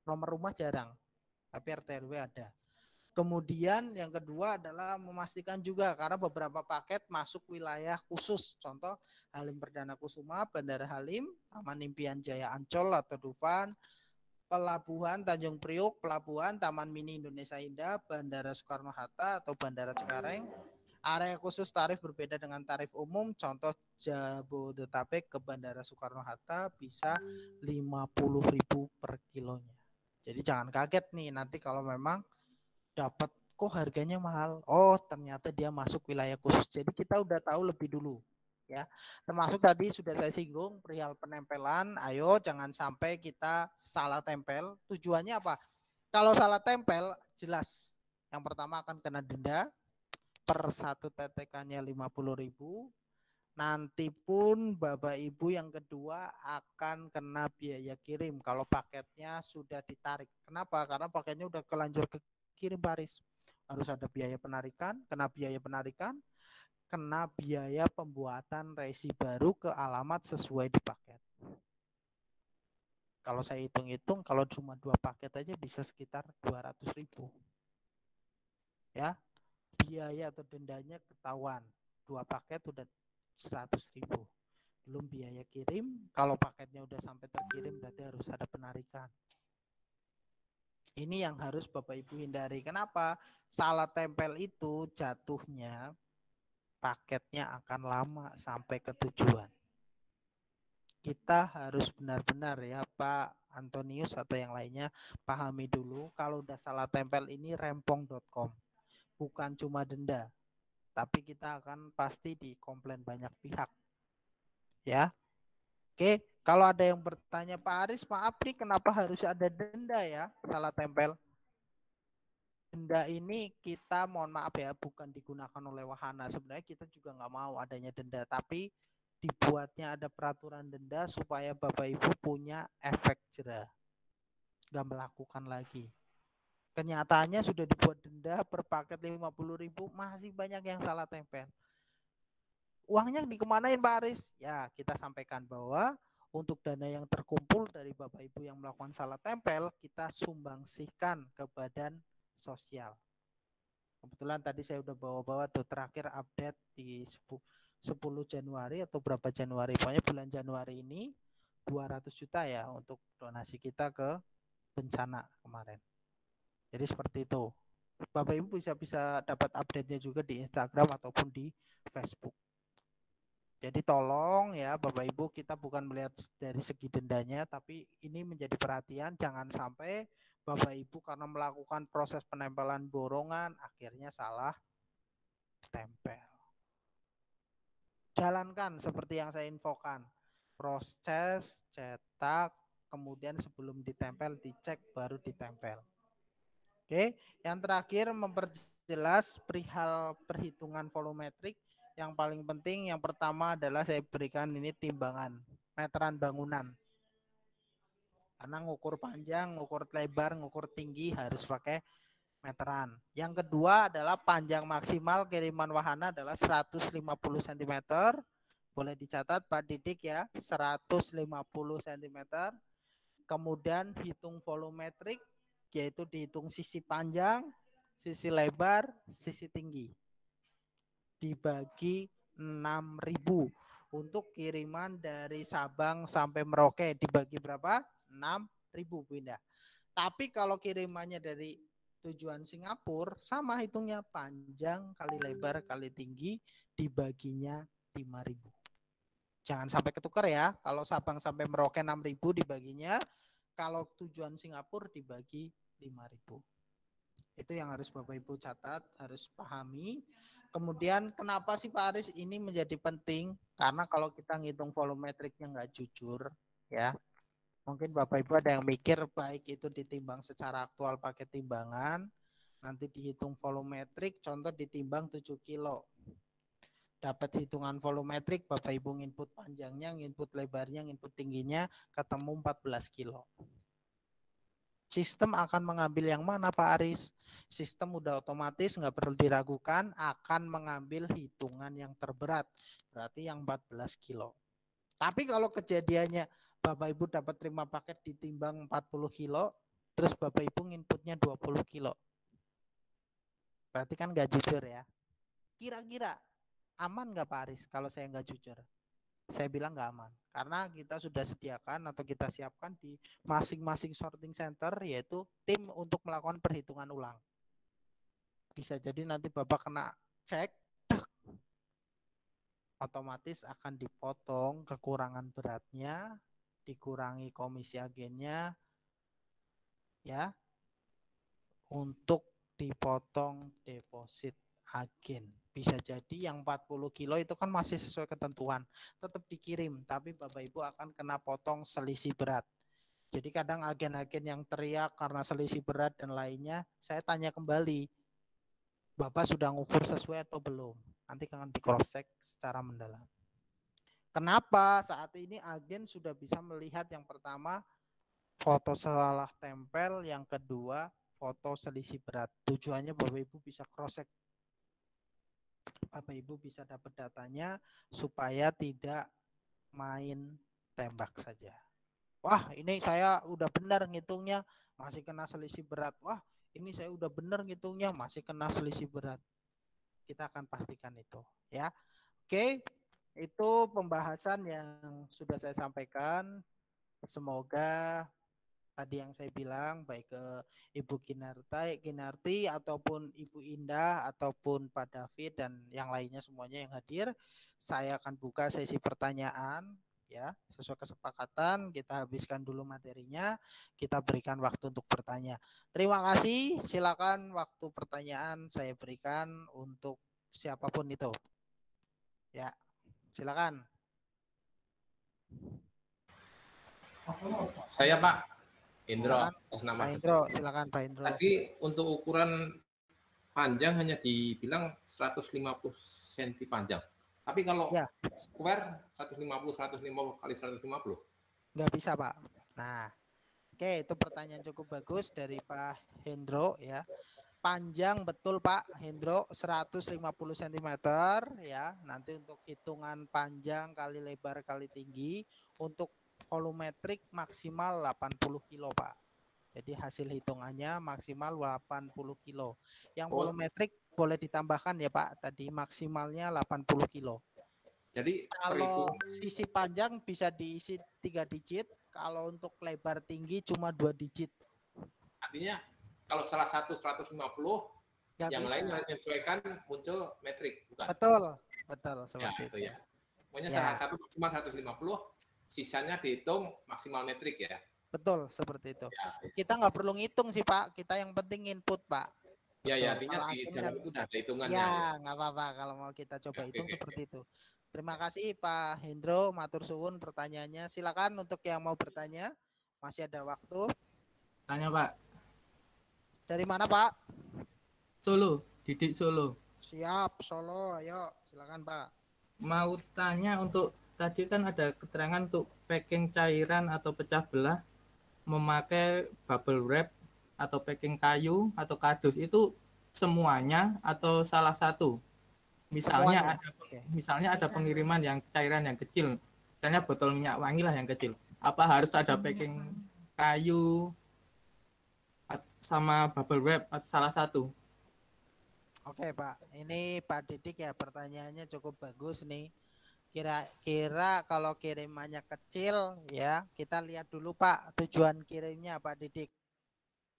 Nomor rumah jarang, tapi RT RW ada. Kemudian yang kedua adalah memastikan juga karena beberapa paket masuk wilayah khusus. Contoh Halim Perdana Kusuma, Bandara Halim, Taman Impian Jaya Ancol atau Dufan, Pelabuhan Tanjung Priok, Pelabuhan Taman Mini Indonesia Indah, Bandara Soekarno-Hatta atau Bandara Cikareng. Area khusus tarif berbeda dengan tarif umum, contoh Jabodetabek ke Bandara Soekarno-Hatta bisa 50.000 per kilonya. Jadi jangan kaget nih nanti kalau memang dapat kok harganya mahal. Oh, ternyata dia masuk wilayah khusus. Jadi kita udah tahu lebih dulu. Ya, termasuk tadi sudah saya singgung perihal penempelan. Ayo jangan sampai kita salah tempel. Tujuannya apa? Kalau salah tempel jelas yang pertama akan kena denda per satu TTK-nya 50.000. Nanti pun Bapak Ibu yang kedua akan kena biaya kirim kalau paketnya sudah ditarik. Kenapa? Karena paketnya udah kelanjur kirim baris. Harus ada biaya penarikan, kena biaya penarikan, kena biaya pembuatan resi baru ke alamat sesuai di paket. Kalau saya hitung-hitung, kalau cuma 2 paket aja bisa sekitar 200.000. Ya, biaya atau dendanya ketahuan. 2 paket udah 100.000. Belum biaya kirim, kalau paketnya udah sampai terkirim berarti harus ada penarikan. Ini yang harus Bapak Ibu hindari. Kenapa? Salah tempel itu jatuhnya paketnya akan lama sampai ke tujuan. Kita harus benar-benar ya Pak Antonius atau yang lainnya pahami dulu kalau udah salah tempel ini rempong.com. Bukan cuma denda, tapi kita akan pasti dikomplain banyak pihak. Ya. Oke, kalau ada yang bertanya Pak Aris, maaf nih kenapa harus ada denda ya salah tempel? Denda ini kita mohon maaf ya bukan digunakan oleh wahana. Sebenarnya kita juga nggak mau adanya denda, tapi dibuatnya ada peraturan denda supaya Bapak Ibu punya efek jera, nggak melakukan lagi. Kenyataannya sudah dibuat denda per paket 50.000 masih banyak yang salah tempel. Uangnya dikemanain Pak Aris? Ya kita sampaikan bahwa untuk dana yang terkumpul dari Bapak Ibu yang melakukan salah tempel kita sumbangsihkan ke badan sosial. Kebetulan tadi saya udah bawa-bawa tuh terakhir update di 10 Januari atau berapa Januari. Pokoknya bulan Januari ini 200 juta ya untuk donasi kita ke bencana kemarin. Jadi seperti itu. Bapak Ibu bisa dapat update-nya juga di Instagram ataupun di Facebook. Jadi tolong ya Bapak Ibu kita bukan melihat dari segi dendanya tapi ini menjadi perhatian jangan sampai Bapak Ibu karena melakukan proses penempelan borongan akhirnya salah tempel. Jalankan seperti yang saya infokan. Proses cetak kemudian sebelum ditempel dicek baru ditempel. Oke, yang terakhir memperjelas perihal perhitungan volumetrik. Yang paling penting yang pertama adalah saya berikan ini timbangan meteran bangunan. Karena ngukur panjang, ngukur lebar, ngukur tinggi harus pakai meteran. Yang kedua adalah panjang maksimal kiriman wahana adalah 150 cm. Boleh dicatat Pak Didik ya, 150 cm. Kemudian hitung volumetrik, yaitu dihitung sisi panjang, sisi lebar, sisi tinggi. Dibagi 6.000 untuk kiriman dari Sabang sampai Merauke dibagi berapa? 6.000 Bu Indah. Tapi kalau kirimannya dari tujuan Singapura sama hitungnya panjang kali lebar kali tinggi dibaginya 5.000. Jangan sampai ketukar ya. Kalau Sabang sampai Merauke 6.000 dibaginya, kalau tujuan Singapura dibagi 5.000. Itu yang harus Bapak Ibu catat, harus pahami. Kemudian kenapa sih Pak Aris ini menjadi penting? Karena kalau kita ngitung volumetriknya nggak jujur, ya mungkin Bapak Ibu ada yang mikir baik itu ditimbang secara aktual pakai timbangan, nanti dihitung volumetrik, contoh ditimbang 7 kilo. Dapat hitungan volumetrik, Bapak Ibu input panjangnya, input lebarnya, input tingginya, ketemu 14 kilo. Sistem akan mengambil yang mana Pak Aris? Sistem udah otomatis nggak perlu diragukan akan mengambil hitungan yang terberat. Berarti yang 14 kilo. Tapi kalau kejadiannya Bapak Ibu dapat terima paket ditimbang 40 kilo, terus Bapak Ibu inputnya 20 kilo. Berarti kan nggak jujur ya. Kira-kira aman nggak Pak Aris kalau saya nggak jujur? Saya bilang nggak aman. Karena kita sudah sediakan atau kita siapkan di masing-masing sorting center yaitu tim untuk melakukan perhitungan ulang. Bisa jadi nanti Bapak kena cek, otomatis akan dipotong kekurangan beratnya, dikurangi komisi agennya, ya, untuk dipotong deposit agen. Bisa jadi yang 40 kilo itu kan masih sesuai ketentuan, tetap dikirim, tapi Bapak Ibu akan kena potong selisih berat. Jadi kadang agen-agen yang teriak karena selisih berat dan lainnya, saya tanya kembali, Bapak sudah ngukur sesuai atau belum? Nanti akan di cross check secara mendalam. Kenapa saat ini agen sudah bisa melihat yang pertama foto salah tempel, yang kedua foto selisih berat. Tujuannya Bapak Ibu bisa cross check, Bapak Ibu bisa dapat datanya supaya tidak main tembak saja. Wah, ini saya udah benar ngitungnya masih kena selisih berat. Wah, ini saya udah benar ngitungnya masih kena selisih berat. Kita akan pastikan itu, ya. Oke, itu pembahasan yang sudah saya sampaikan. Semoga tadi yang saya bilang baik ke Ibu Kinarti ataupun Ibu Indah ataupun Pak David dan yang lainnya semuanya yang hadir, saya akan buka sesi pertanyaan ya, sesuai kesepakatan kita habiskan dulu materinya, kita berikan waktu untuk bertanya. Terima kasih, silakan waktu pertanyaan saya berikan untuk siapapun itu. Ya, silakan. Saya Pak Indro. Silakan, Pak Indro, silakan Pak Indro. Tadi untuk ukuran panjang hanya dibilang 150 cm panjang. Tapi kalau ya, square 150 kali 150. Nggak bisa Pak. Nah, oke, itu pertanyaan cukup bagus dari Pak Hendro ya. Panjang betul Pak Hendro 150 cm ya. Nanti untuk hitungan panjang kali lebar kali tinggi, untuk volumetrik maksimal 80 kilo Pak. Jadi hasil hitungannya maksimal 80 kilo. Yang volumetrik boleh ditambahkan ya Pak, tadi maksimalnya 80 kilo. Jadi kalau sisi panjang bisa diisi 3 digit, kalau untuk lebar tinggi cuma 2 digit. Artinya kalau salah satu 150, yang lain menyesuaikan muncul metrik, bukan? Betul, betul seperti itu ya. Pokoknya salah satu cuma 150, sisanya dihitung maksimal metrik ya. Betul, seperti itu. Ya. Kita nggak perlu ngitung sih Pak, kita yang penting input Pak. Ya, ya, artinya di dalam itu udah ada hitungannya. Ya, nggak apa-apa kalau mau kita coba hitung seperti itu. Terima kasih Pak Hendro, matur suwun pertanyaannya. Silakan untuk yang mau bertanya, masih ada waktu. Tanya Pak. Dari mana Pak? Solo, Didik Solo. Siap, Solo, ayo silakan Pak. Mau tanya untuk tadi kan ada keterangan untuk packing cairan atau pecah belah memakai bubble wrap atau packing kayu atau kardus itu semuanya atau salah satu? Misalnya ada pengiriman yang cairan yang kecil, misalnya botol minyak wangi lah yang kecil. Apa harus ada packing kayu sama bubble wrap atau salah satu? Oke Pak, ini Pak Didik ya, pertanyaannya cukup bagus nih. Kira-kira kalau kirimannya kecil ya, kita lihat dulu Pak tujuan kirimnya Pak Didik.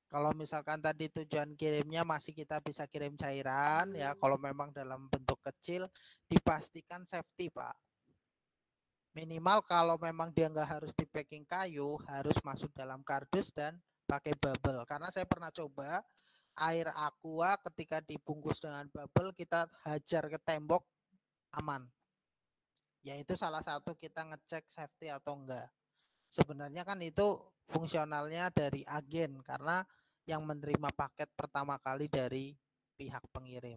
Kalau misalkan tadi tujuan kirimnya masih kita bisa kirim cairan ya, kalau memang dalam bentuk kecil dipastikan safety Pak. Minimal kalau memang dia nggak harus di packing kayu, harus masuk dalam kardus dan pakai bubble. Karena saya pernah coba air aqua ketika dibungkus dengan bubble kita hajar ke tembok aman. Yaitu salah satu kita ngecek safety atau enggak. Sebenarnya kan itu fungsionalnya dari agen karena yang menerima paket pertama kali dari pihak pengirim.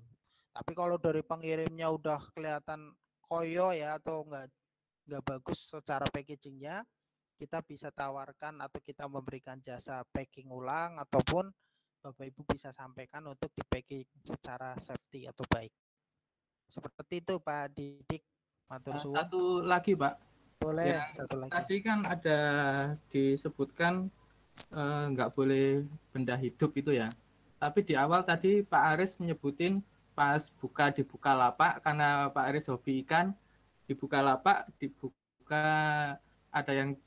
Tapi kalau dari pengirimnya udah kelihatan koyo ya atau enggak bagus secara packagingnya, kita bisa tawarkan atau kita memberikan jasa packing ulang ataupun Bapak Ibu bisa sampaikan untuk di packing secara safety atau baik. Seperti itu Pak Didik. Matur suwun. Satu lagi Pak. Boleh, yang satu lagi. Tadi kan ada disebutkan nggak boleh benda hidup itu ya. Tapi di awal tadi Pak Aris nyebutin pas di Bukalapak, karena Pak Aris hobi ikan, di Bukalapak dibuka ada yang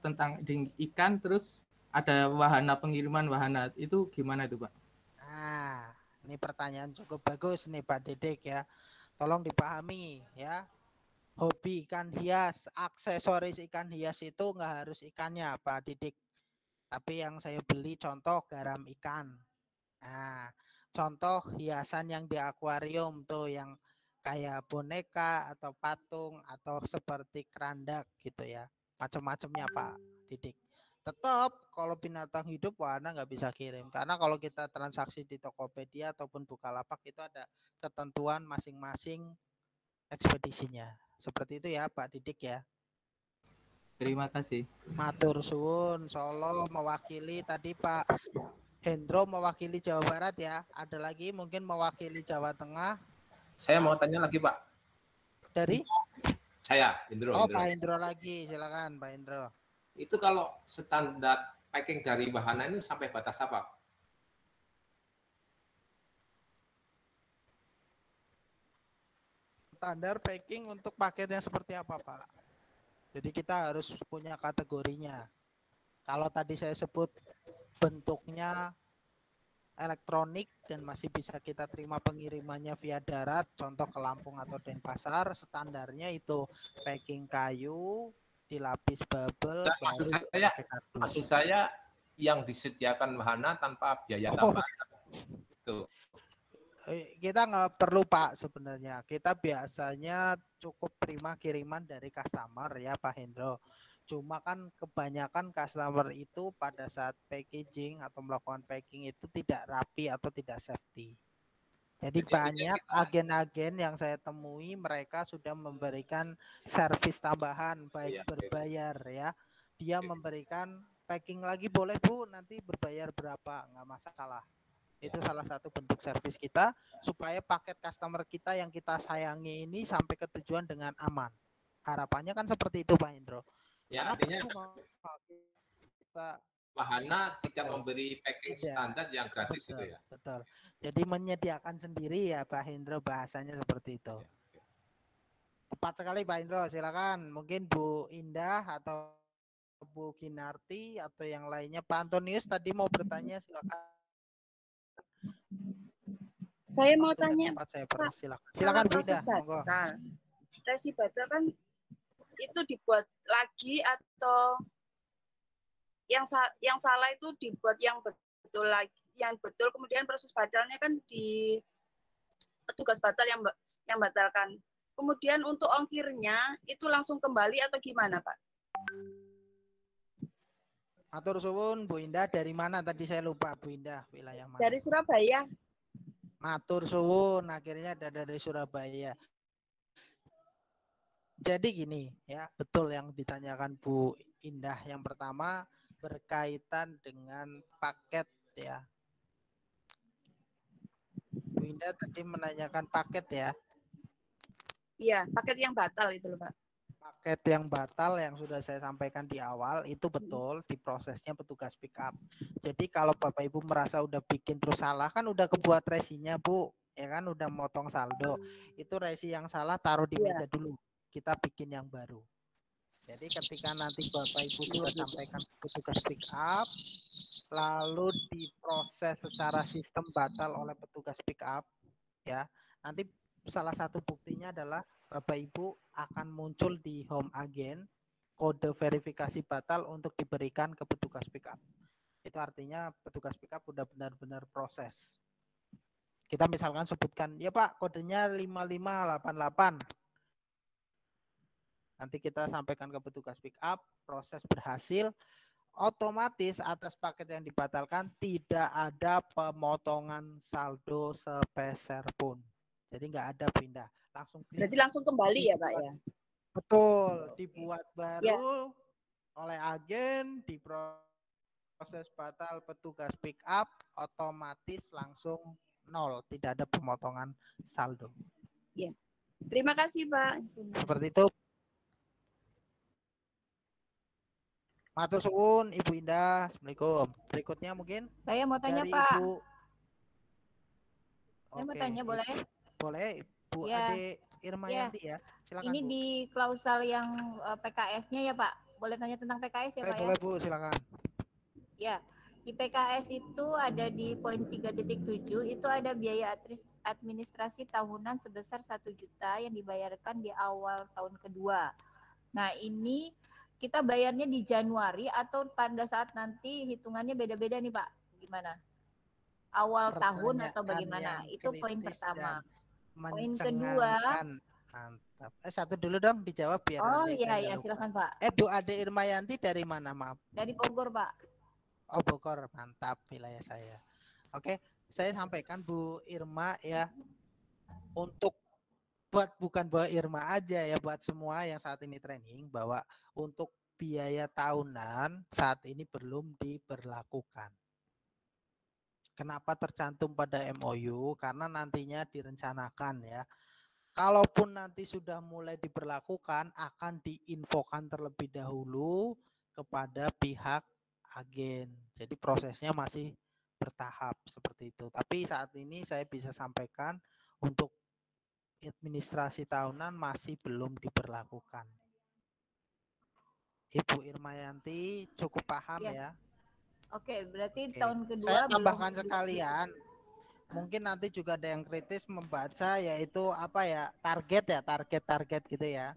tentang ikan, terus ada wahana pengiriman wahana, itu gimana itu Pak? Nah, ini pertanyaan cukup bagus nih Pak Didik ya. Tolong dipahami ya. Hobi ikan hias, aksesoris ikan hias itu nggak harus ikannya Pak Didik. Tapi yang saya beli contoh garam ikan. Nah, contoh hiasan yang di akuarium tuh yang kayak boneka atau patung atau seperti kerandak gitu ya. Macam-macamnya Pak Didik. Tetap kalau binatang hidup warna nggak bisa kirim karena kalau kita transaksi di Tokopedia ataupun Bukalapak itu ada ketentuan masing-masing ekspedisinya. Seperti itu ya Pak Didik ya. Terima kasih. Matur suwun. Solo mewakili tadi Pak Hendro mewakili Jawa Barat ya. Ada lagi mungkin mewakili Jawa Tengah. Saya mau tanya lagi Pak. Dari? Saya, Hendro. Oh Pak Hendro lagi, silakan Pak Hendro. Itu kalau standar packing dari wahana ini sampai batas apa? Standar packing untuk paketnya seperti apa Pak? Jadi kita harus punya kategorinya. Kalau tadi saya sebut bentuknya elektronik dan masih bisa kita terima pengirimannya via darat, contoh ke Lampung atau Denpasar, standarnya itu packing kayu, dilapis bubble, nah, maksud saya yang disediakan wahana tanpa biaya tambahan. Itu. Kita nggak perlu Pak sebenarnya. Kita biasanya cukup terima kiriman dari customer ya Pak Hendro. Cuma kan kebanyakan customer itu pada saat packaging atau melakukan packing itu tidak rapi atau tidak safety. Jadi banyak agen-agen yang saya temui mereka sudah memberikan servis tambahan baik berbayar ya. Dia memberikan packing lagi boleh Bu, nanti berbayar berapa, nggak masalah. Itu salah satu bentuk servis kita supaya paket customer kita yang kita sayangi ini sampai ke tujuan dengan aman. Harapannya kan seperti itu Pak Indro. Ya, artinya kita wahana tidak memberi packing standar yang gratis betul, itu ya. Betul. Jadi menyediakan sendiri ya Pak Hendro, bahasanya seperti itu. Ya. Tepat sekali Pak Hendro, silakan. Mungkin Bu Indah atau Bu Kinarti atau yang lainnya. Pak Antonius tadi mau bertanya, silakan. Saya mau tanya, saya silakan Bu Indah. Resi baja kan itu dibuat lagi atau yang salah itu dibuat yang betul lagi, yang betul kemudian proses batalnya kan di petugas batal yang batalkan. Kemudian untuk ongkirnya itu langsung kembali atau gimana Pak? Atur suwun Bu Indah, dari mana tadi saya lupa Bu Indah, wilayah mana? Dari Surabaya. Matur suwun, akhirnya dari Surabaya. Jadi gini ya, betul yang ditanyakan Bu Indah. Yang pertama, berkaitan dengan paket ya. Bu Indah tadi menanyakan paket ya. Iya, paket yang batal itu loh, Pak. Paket yang batal yang sudah saya sampaikan di awal itu betul di prosesnya petugas pick up. Jadi kalau Bapak Ibu merasa udah bikin terus salah kan udah kebuat resinya Bu, ya kan udah motong saldo. Itu resi yang salah taruh di meja dulu. Kita bikin yang baru. Jadi ketika nanti Bapak Ibu sudah sampaikan ke petugas pick up, lalu diproses secara sistem batal oleh petugas pick up, ya. Nanti salah satu buktinya adalah Bapak Ibu akan muncul di home agent kode verifikasi batal untuk diberikan ke petugas pick up. Itu artinya petugas pick up udah benar-benar proses. Kita misalkan sebutkan, ya Pak, kodenya 5588. Nanti kita sampaikan ke petugas pick up, proses berhasil, otomatis atas paket yang dibatalkan tidak ada pemotongan saldo sepeser pun. Jadi nggak ada pindah, langsung clear. Berarti langsung kembali ya Pak ya? Betul, dibuat baru oleh agen, diproses batal petugas pick up, otomatis langsung nol, tidak ada pemotongan saldo. Ya, terima kasih Pak. Seperti itu. Matur suwun Ibu Indah. Assalamualaikum. Berikutnya mungkin saya mau tanya dari Pak. Ibu. Saya mau tanya boleh? Boleh, Bu Ya. Ade Irmayanti ya. Silakan. Ini Bu. di klausal yang PKS-nya ya Pak. Boleh tanya tentang PKS ya Pak boleh, ya? Bu, silakan. Ya, di PKS itu ada di poin 3.7 itu ada biaya administrasi tahunan sebesar 1 juta yang dibayarkan di awal tahun kedua. Nah, ini kita bayarnya di Januari atau pada saat nanti hitungannya beda-beda nih Pak? Gimana? Awal tahun atau bagaimana? Itu poin pertama. Poin kedua. Mantap. Satu dulu dong dijawab biar nanti saya lupa. Silakan Pak. Bu Ade Irmayanti dari mana, maaf? Dari Bogor Pak. Oh, Bogor, mantap wilayah saya. Oke, saya sampaikan Bu Irma ya, untuk bukan buat Irma aja ya, buat semua yang saat ini training, bahwa untuk biaya tahunan saat ini belum diberlakukan. Kenapa tercantum pada MOU? Karena nantinya direncanakan ya. Kalaupun nanti sudah mulai diberlakukan, akan diinfokan terlebih dahulu kepada pihak agen. Jadi prosesnya masih bertahap seperti itu. Tapi saat ini saya bisa sampaikan untuk administrasi tahunan masih belum diberlakukan. Ibu Irmayanti cukup paham ya? Oke, berarti tahun kedua saya tambahkan sekalian. Mungkin nanti juga ada yang kritis membaca yaitu apa ya, target gitu ya.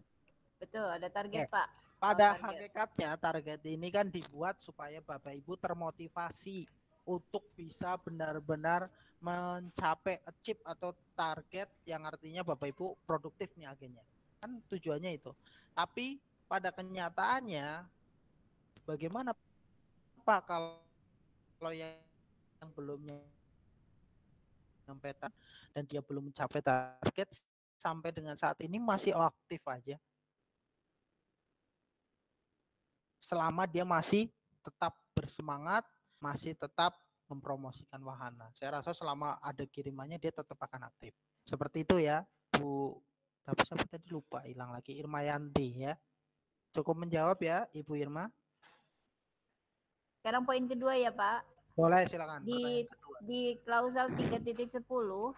Betul, ada target Pak. Pada hakikatnya target ini kan dibuat supaya Bapak Ibu termotivasi untuk bisa benar-benar mencapai achieve atau target yang artinya Bapak Ibu produktif nih agennya. Kan tujuannya itu. Tapi pada kenyataannya bagaimana Pak kalau yang belum nyampe dan dia belum mencapai target sampai dengan saat ini masih aktif aja. Selama dia masih tetap bersemangat, masih tetap mempromosikan wahana. Saya rasa selama ada kirimannya dia tetap akan aktif. Seperti itu ya, Bu. Tapi sampai tadi lupa, hilang lagi. Irmayanti ya. Cukup menjawab ya, Ibu Irma. Sekarang poin kedua ya, Pak. Boleh, silakan. Di klausal 3.10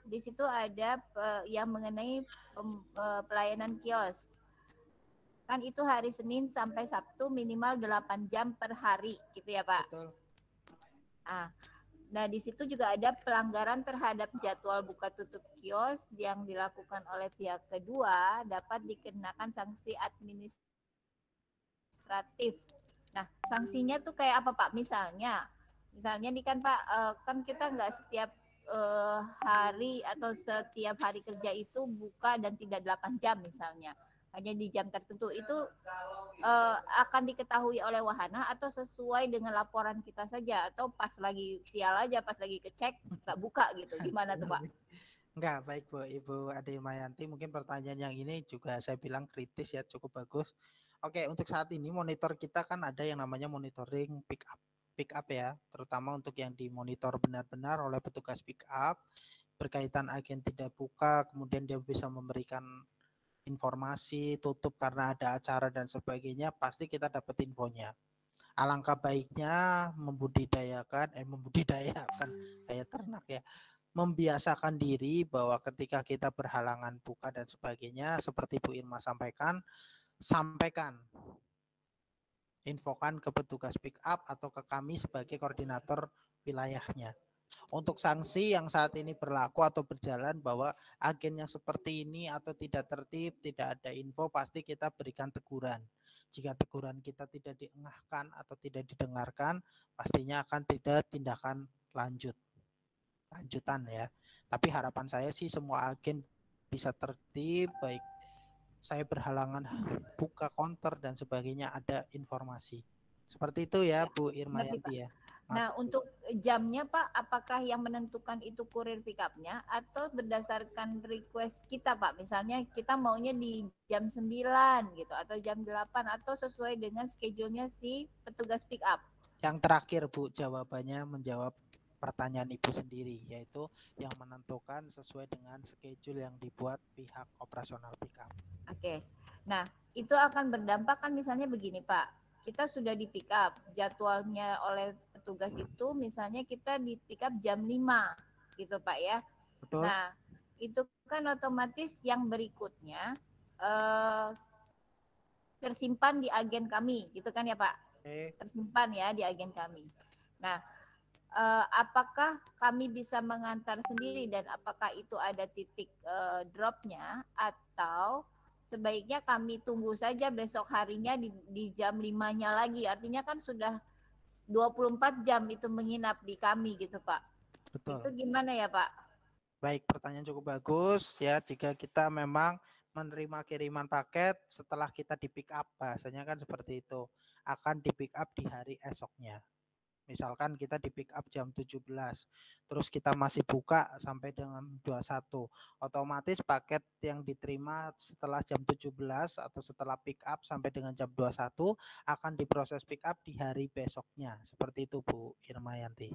di situ ada yang mengenai pelayanan kios. Kan itu hari Senin sampai Sabtu minimal 8 jam per hari gitu ya Pak. Betul. Nah di situ juga ada pelanggaran terhadap jadwal buka tutup kios yang dilakukan oleh pihak kedua dapat dikenakan sanksi administratif. Nah sanksinya tuh kayak apa Pak? Misalnya nih kan Pak, kan kita nggak setiap hari atau setiap hari kerja itu buka dan tidak 8 jam misalnya. Hanya di jam tertentu itu akan diketahui oleh wahana atau sesuai dengan laporan kita saja atau pas lagi sial aja, pas lagi kecek nggak buka gitu, gimana tuh Pak? Enggak, baik Bu, Ibu Ade Irmayanti, mungkin pertanyaan yang ini juga saya bilang kritis ya, cukup bagus. Oke, untuk saat ini monitor kita kan ada yang namanya monitoring pick up ya, terutama untuk yang dimonitor benar-benar oleh petugas pick up berkaitan agen tidak buka, kemudian dia bisa memberikan informasi tutup karena ada acara dan sebagainya, pasti kita dapat infonya. Alangkah baiknya membudidayakan kayak ternak ya, membiasakan diri bahwa ketika kita berhalangan buka dan sebagainya, seperti Bu Irma sampaikan, infokan ke petugas pick up atau ke kami sebagai koordinator wilayahnya. Untuk sanksi yang saat ini berlaku atau berjalan bahwa agen yang seperti ini atau tidak tertib, tidak ada info, pasti kita berikan teguran. Jika teguran kita tidak diengahkan atau tidak didengarkan, pastinya akan tidak tindakan lanjutan ya. Tapi harapan saya sih semua agen bisa tertib, baik saya berhalangan buka counter dan sebagainya, ada informasi. Seperti itu ya, Bu Irmayanti ya. Nah, untuk jamnya Pak, apakah yang menentukan itu kurir pick-up-nya atau berdasarkan request kita Pak? Misalnya kita maunya di jam 9 gitu atau jam 8 atau sesuai dengan schedule-nya si petugas pick-up? Yang terakhir Bu, jawabannya menjawab pertanyaan Ibu sendiri, yaitu yang menentukan sesuai dengan schedule yang dibuat pihak operasional pick-up. Oke. Nah, itu akan berdampak kan misalnya begini Pak. Kita sudah di pick up, jadwalnya oleh petugas itu misalnya kita di pick up jam 5 gitu Pak ya. Betul. Nah, itu kan otomatis yang berikutnya tersimpan di agen kami gitu kan ya Pak. Tersimpan ya di agen kami. Nah, apakah kami bisa mengantar sendiri dan apakah itu ada titik dropnya atau sebaiknya kami tunggu saja besok harinya di jam 5-nya lagi. Artinya kan sudah 24 jam itu menginap di kami gitu Pak. Betul. Itu gimana ya Pak? Baik, pertanyaan cukup bagus ya. Jika kita memang menerima kiriman paket setelah kita di pick up, bahasanya kan seperti itu, akan di pick up di hari esoknya. Misalkan kita di pick up jam 17, terus kita masih buka sampai dengan 21. Otomatis paket yang diterima setelah jam 17 atau setelah pick up sampai dengan jam 21 akan diproses pick up di hari besoknya. Seperti itu Bu Irmayanti.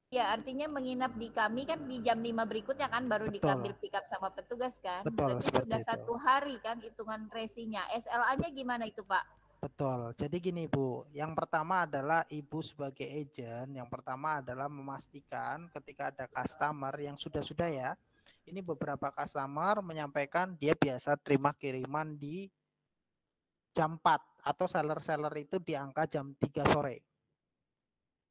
Ya, artinya menginap di kami kan di jam 5 berikutnya kan baru diambil pick up sama petugas kan. Betul, berarti sudah itu. 1 hari kan hitungan resinya. SLA-nya gimana itu Pak? Betul. Jadi gini Bu, yang pertama adalah Ibu sebagai agent, yang pertama adalah memastikan ketika ada customer yang sudah ya, ini beberapa customer menyampaikan dia biasa terima kiriman di jam 4 atau seller itu di angka jam 3 sore.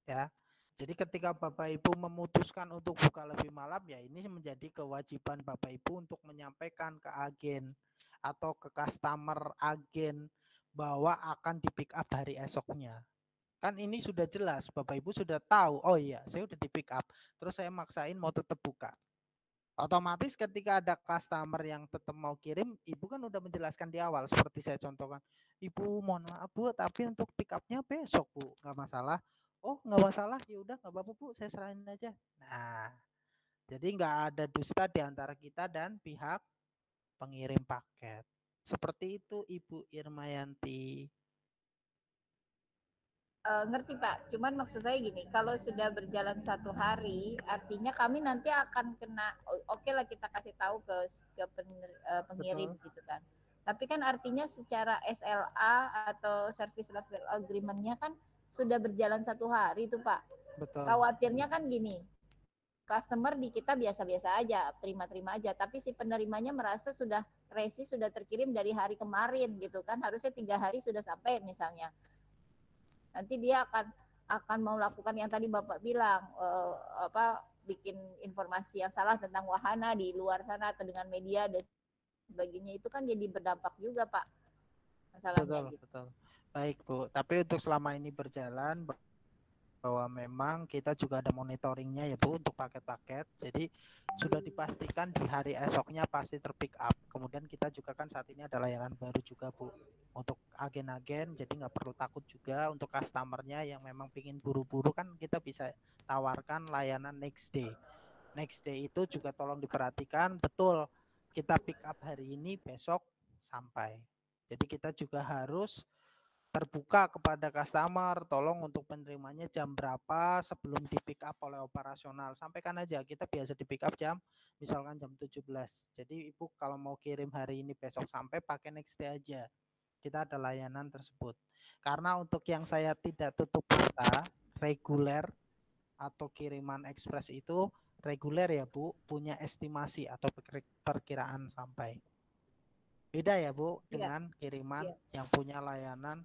Ya. Jadi ketika Bapak Ibu memutuskan untuk buka lebih malam, ya ini menjadi kewajiban Bapak Ibu untuk menyampaikan ke agen atau ke customer agen bahwa akan di pick up hari esoknya. Kan ini sudah jelas, Bapak Ibu sudah tahu, oh iya saya udah di pick up, terus saya maksain mau tetap buka. Otomatis ketika ada customer yang tetap mau kirim, Ibu kan udah menjelaskan di awal, seperti saya contohkan, Ibu mohon maaf Bu, tapi untuk pick upnya besok Bu, nggak masalah. Oh nggak masalah, ya udah nggak apa-apa Bu, saya serahin aja. Nah, jadi nggak ada dusta di antara kita dan pihak pengirim paket. Seperti itu Ibu Irmayanti. Ngerti Pak, cuman maksud saya gini, kalau sudah berjalan 1 hari, artinya kami nanti akan kena, oke lah kita kasih tahu ke pengirim. Betul. Gitu kan. Tapi kan artinya secara SLA atau service level agreement-nya kan sudah berjalan 1 hari itu Pak. Betul. Khawatirnya kan gini, customer di kita biasa-biasa aja, terima-terima aja, tapi si penerimanya merasa sudah resi sudah terkirim dari hari kemarin gitu kan, harusnya 3 hari sudah sampai misalnya. Nanti dia akan melakukan yang tadi Bapak bilang, bikin informasi yang salah tentang wahana di luar sana atau dengan media dan sebagainya, itu kan jadi berdampak juga Pak masalahnya. Betul, gitu. Betul. Baik Bu, tapi untuk selama ini berjalan bahwa memang kita juga ada monitoringnya ya Bu untuk paket-paket, jadi sudah dipastikan di hari esoknya pasti terpick up. Kemudian kita juga kan saat ini ada layanan baru juga Bu untuk agen-agen, jadi nggak perlu takut juga untuk customernya yang memang pingin buru-buru, kan kita bisa tawarkan layanan next day. Next day itu juga tolong diperhatikan, betul kita pick up hari ini besok sampai. Jadi kita juga harus terbuka kepada customer, tolong untuk penerimanya jam berapa sebelum di pick up oleh operasional. Sampaikan aja, kita biasa di pick up misalkan jam 17. Jadi Ibu kalau mau kirim hari ini besok sampai pakai next day aja. Kita ada layanan tersebut. Karena untuk yang saya tidak tutup mata, reguler atau kiriman ekspres itu reguler ya Bu, punya estimasi atau perkiraan sampai. Beda ya Bu dengan kiriman yang punya layanan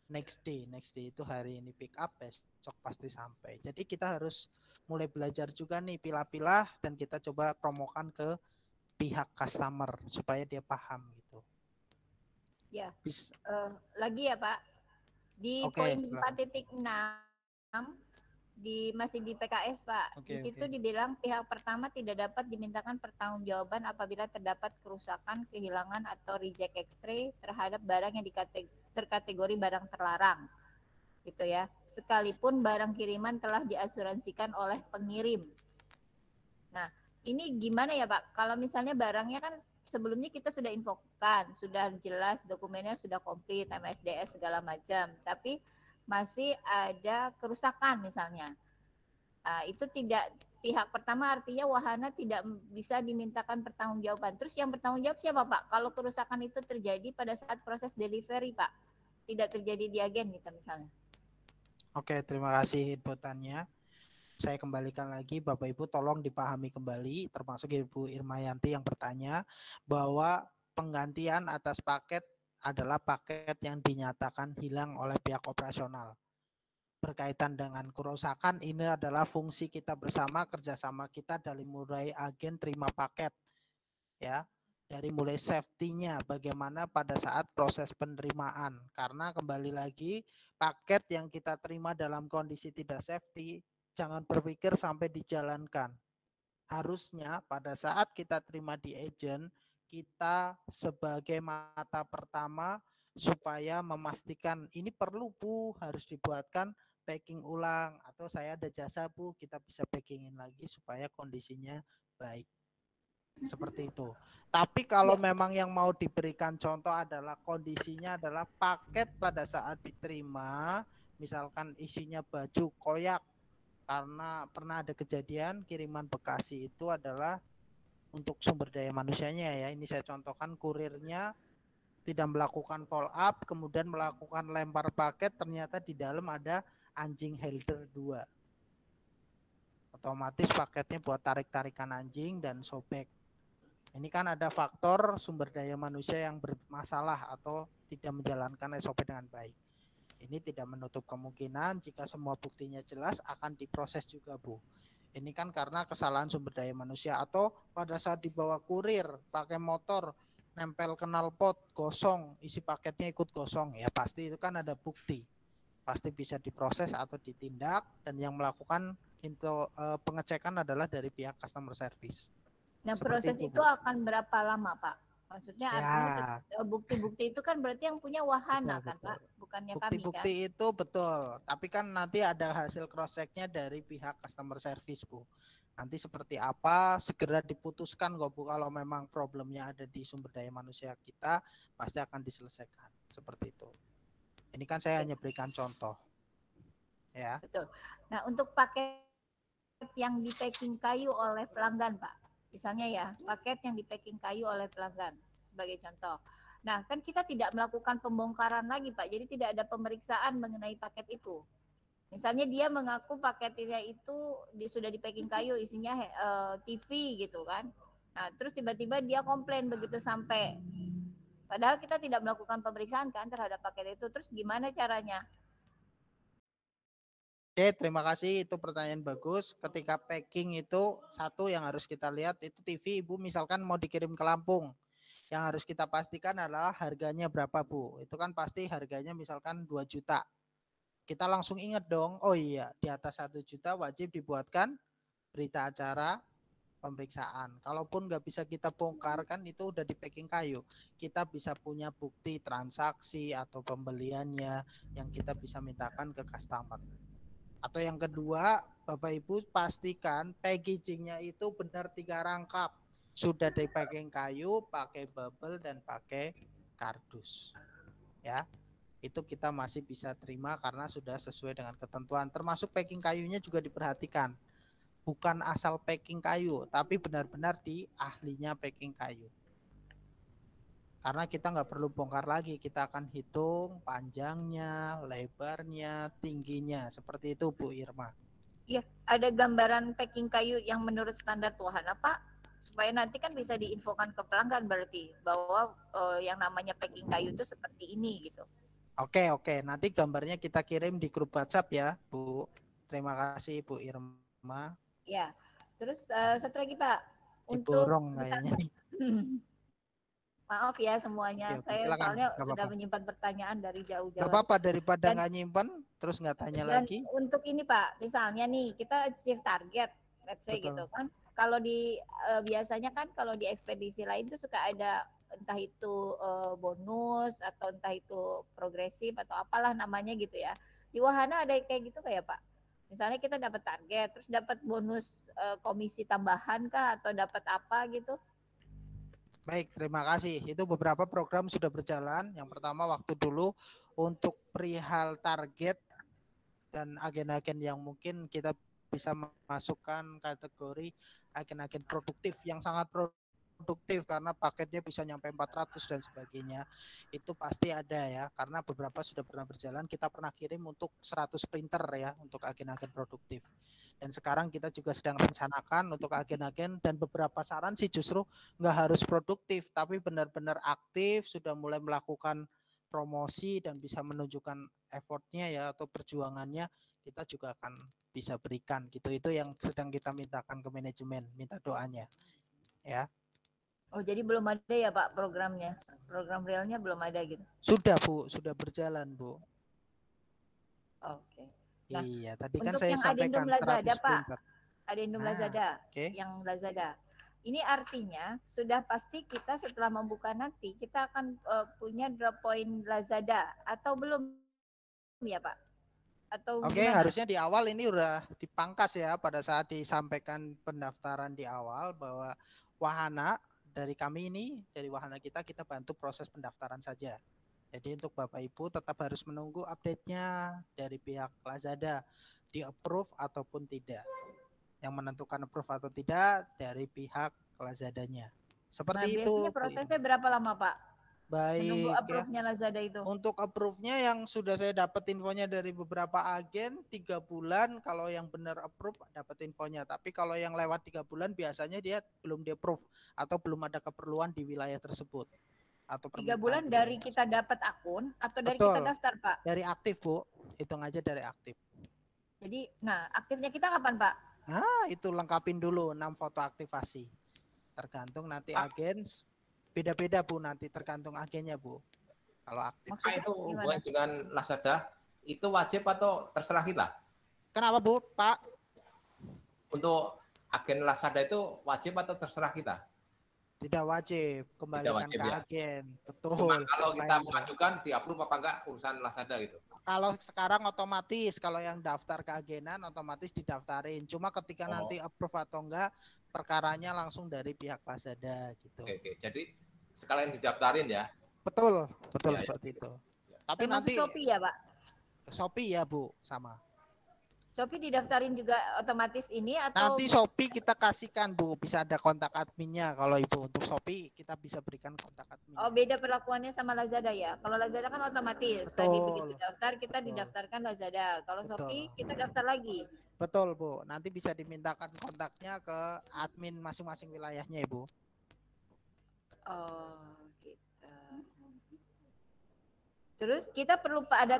next day itu hari ini pick up, besok pasti sampai. Jadi kita harus mulai belajar juga nih pilah-pilah dan kita coba promokan ke pihak customer supaya dia paham gitu. Ya, lagi ya Pak, di poin 4.6 masih di PKS Pak. Di situ dibilang pihak pertama tidak dapat dimintakan pertanggungjawaban apabila terdapat kerusakan, kehilangan atau reject X-ray terhadap barang yang terkategori barang terlarang, gitu ya. Sekalipun barang kiriman telah diasuransikan oleh pengirim. Nah, ini gimana ya Pak? Kalau misalnya barangnya kan sebelumnya kita sudah infokan, sudah jelas dokumennya sudah komplit, MSDS segala macam, tapi masih ada kerusakan misalnya. Nah, itu tidak, pihak pertama artinya wahana tidak bisa dimintakan pertanggungjawaban. Terus yang bertanggung jawab siapa Pak? Kalau kerusakan itu terjadi pada saat proses delivery Pak, tidak terjadi di agen kita misalnya. Oke, terima kasih inputannya. Saya kembalikan lagi, Bapak Ibu tolong dipahami kembali, termasuk Ibu Irmayanti yang bertanya bahwa penggantian atas paket adalah paket yang dinyatakan hilang oleh pihak operasional. Berkaitan dengan kerusakan, ini adalah fungsi kita bersama, kerjasama kita dari mulai agen terima paket, ya, dari mulai safety-nya, bagaimana pada saat proses penerimaan. Karena kembali lagi, paket yang kita terima dalam kondisi tidak safety, jangan berpikir sampai dijalankan. Harusnya pada saat kita terima di agent, kita sebagai mata pertama supaya memastikan ini perlu Bu, harus dibuatkan packing ulang, atau saya ada jasa Bu, kita bisa packingin lagi supaya kondisinya baik. Seperti itu. Tapi kalau memang yang mau diberikan contoh adalah kondisinya adalah paket pada saat diterima, misalkan isinya baju koyak, karena pernah ada kejadian kiriman Bekasi itu adalah untuk sumber daya manusianya ya. Ini saya contohkan, kurirnya tidak melakukan follow up, kemudian melakukan lempar paket, ternyata di dalam ada anjing helder 2. Otomatis paketnya buat tarik-tarikan anjing dan sobek. Ini kan ada faktor sumber daya manusia yang bermasalah atau tidak menjalankan SOP dengan baik. Ini tidak menutup kemungkinan jika semua buktinya jelas akan diproses juga Bu. Ini kan karena kesalahan sumber daya manusia, atau pada saat dibawa kurir pakai motor nempel knalpot gosong, isi paketnya ikut gosong, ya pasti itu kan ada bukti, pasti bisa diproses atau ditindak, dan yang melakukan pengecekan adalah dari pihak customer service. Nah, proses itu akan berapa lama Pak? Maksudnya artinya bukti-bukti itu kan berarti yang punya wahana kan Pak, bukannya kami kan? Bukti-bukti itu betul, tapi kan nanti ada hasil cross check-nya dari pihak customer service Bu. Nanti seperti apa segera diputuskan kok Bu, kalau memang problemnya ada di sumber daya manusia kita pasti akan diselesaikan seperti itu. Ini kan saya hanya berikan contoh. Ya. Betul. Nah, untuk paket yang di packing kayu oleh pelanggan Pak, misalnya ya, paket yang di packing kayu oleh pelanggan sebagai contoh. Nah, kan kita tidak melakukan pembongkaran lagi Pak, jadi tidak ada pemeriksaan mengenai paket itu. Misalnya dia mengaku paketnya itu sudah di packing kayu, isinya TV gitu kan. Nah, terus tiba-tiba dia komplain begitu sampai. Padahal kita tidak melakukan pemeriksaan kan terhadap paket itu. Terus gimana caranya? Oke, terima kasih, itu pertanyaan bagus. Ketika packing itu satu yang harus kita lihat itu TV Ibu misalkan mau dikirim ke Lampung. Yang harus kita pastikan adalah harganya berapa Bu. Itu kan pasti harganya misalkan 2 juta. Kita langsung ingat dong, oh iya di atas 1 juta wajib dibuatkan berita acara pemeriksaan. Kalaupun nggak bisa kita bongkar kan itu udah di packing kayu. Kita bisa punya bukti transaksi atau pembeliannya yang kita bisa mintakan ke customer. Atau yang kedua, Bapak Ibu pastikan packagingnya itu benar 3 rangkap. Sudah di packing kayu, pakai bubble dan pakai kardus. ya. Itu kita masih bisa terima karena sudah sesuai dengan ketentuan. Termasuk packing kayunya juga diperhatikan. Bukan asal packing kayu, tapi benar-benar di ahlinya packing kayu. Karena kita nggak perlu bongkar lagi, kita akan hitung panjangnya, lebarnya, tingginya. Seperti itu Bu Irma. Iya, ada gambaran packing kayu yang menurut standar Wahana Pak, supaya nanti kan bisa diinfokan ke pelanggan berarti bahwa yang namanya packing kayu itu seperti ini gitu. Oke, nanti gambarnya kita kirim di grup WhatsApp ya Bu. Terima kasih Bu Irma. Ya, terus satu lagi Pak, diborong kayaknya. Maaf ya semuanya, Oke, saya silakan. soalnya Gak sudah apa-apa. menyimpan pertanyaan dari jauh-jauh. Gak apa-apa, daripada nggak nyimpan terus nggak tanya dan lagi. Untuk ini Pak, misalnya nih kita achieve target, let's say Betul. gitu kan. Kalau di biasanya kan kalau di ekspedisi lain tuh suka ada entah itu bonus atau entah itu progresif atau apalah namanya gitu ya. Di Wahana ada kayak gitu kayak Pak? Misalnya kita dapat target, terus dapat bonus komisi tambahan kah atau dapat apa gitu? Baik, terima kasih. Itu beberapa program sudah berjalan. Yang pertama waktu dulu untuk perihal target dan agen-agen yang mungkin kita bisa masukkan kategori agen-agen produktif yang sangat produktif karena paketnya bisa nyampe 400 dan sebagainya. Itu pasti ada ya, karena beberapa sudah pernah berjalan. Kita pernah kirim untuk 100 printer ya untuk agen-agen produktif. Dan sekarang kita juga sedang rencanakan untuk agen-agen, dan beberapa saran sih justru nggak harus produktif, tapi benar-benar aktif, sudah mulai melakukan promosi dan bisa menunjukkan effortnya ya atau perjuangannya, kita juga akan bisa berikan gitu. Itu yang sedang kita mintakan ke manajemen, minta doanya ya. Oh, jadi belum ada ya Pak programnya? Program realnya belum ada gitu? Sudah Bu, sudah berjalan Bu. Oke. Nah, iya, tadi untuk kan saya yang sampaikan Adendum Lazada, 100 Pak. printer. Adendum Lazada, yang Lazada. Ini artinya sudah pasti kita setelah membuka nanti kita akan punya drop point Lazada atau belum ya Pak? Atau Oke, harusnya di awal ini udah dipangkas ya pada saat disampaikan pendaftaran di awal bahwa Wahana dari kami ini, dari Wahana kita bantu proses pendaftaran saja. Jadi untuk Bapak Ibu tetap harus menunggu update-nya dari pihak Lazada, di approve ataupun tidak. Yang menentukan approve atau tidak dari pihak Lazadanya. Seperti itu. Biasanya prosesnya berapa lama Pak? Baik. Menunggu approve-nya Lazada itu. Untuk approve-nya yang sudah saya dapat infonya dari beberapa agen 3 bulan, kalau yang benar approve dapat infonya. Tapi kalau yang lewat 3 bulan biasanya dia belum di-approve atau belum ada keperluan di wilayah tersebut. Atau 3 bulan dari kita dapat akun atau dari kita daftar Pak? Dari aktif Bu, hitung aja dari aktif. Jadi, nah aktifnya kita kapan Pak? Nah itu lengkapin dulu 6 foto aktivasi. Tergantung nanti agen, beda-beda Bu, nanti tergantung agennya Bu. Kalau aktif. Maksudnya itu hubungan dengan Lazada, itu wajib atau terserah kita? Kenapa Bu, Pak? Untuk agen Lazada itu wajib atau terserah kita? Tidak wajib, kembalikan ke agen. Betul. Cuma kalau kita mengajukan di-approve apa enggak urusan Lazada gitu. Kalau sekarang otomatis, kalau yang daftar ke agenan otomatis didaftarin. Cuma ketika nanti approve atau enggak, perkaranya langsung dari pihak Lazada gitu. Oke. Jadi sekalian didaftarin ya. Betul ya, seperti itu. Tapi termasuk nanti Shopee ya Pak? Shopee ya Bu, sama. Shopee didaftarin juga otomatis ini atau? Nanti Shopee kita kasihkan Bu, bisa ada kontak adminnya. Kalau Ibu untuk Shopee kita bisa berikan kontak admin. Oh beda perlakuannya sama Lazada ya? Kalau Lazada kan otomatis. Tadi begitu daftar kita didaftarkan Lazada. Kalau Shopee kita daftar lagi. Betul Bu, nanti bisa dimintakan kontaknya ke admin masing-masing wilayahnya Ibu. Oh gitu. Terus kita perlu ada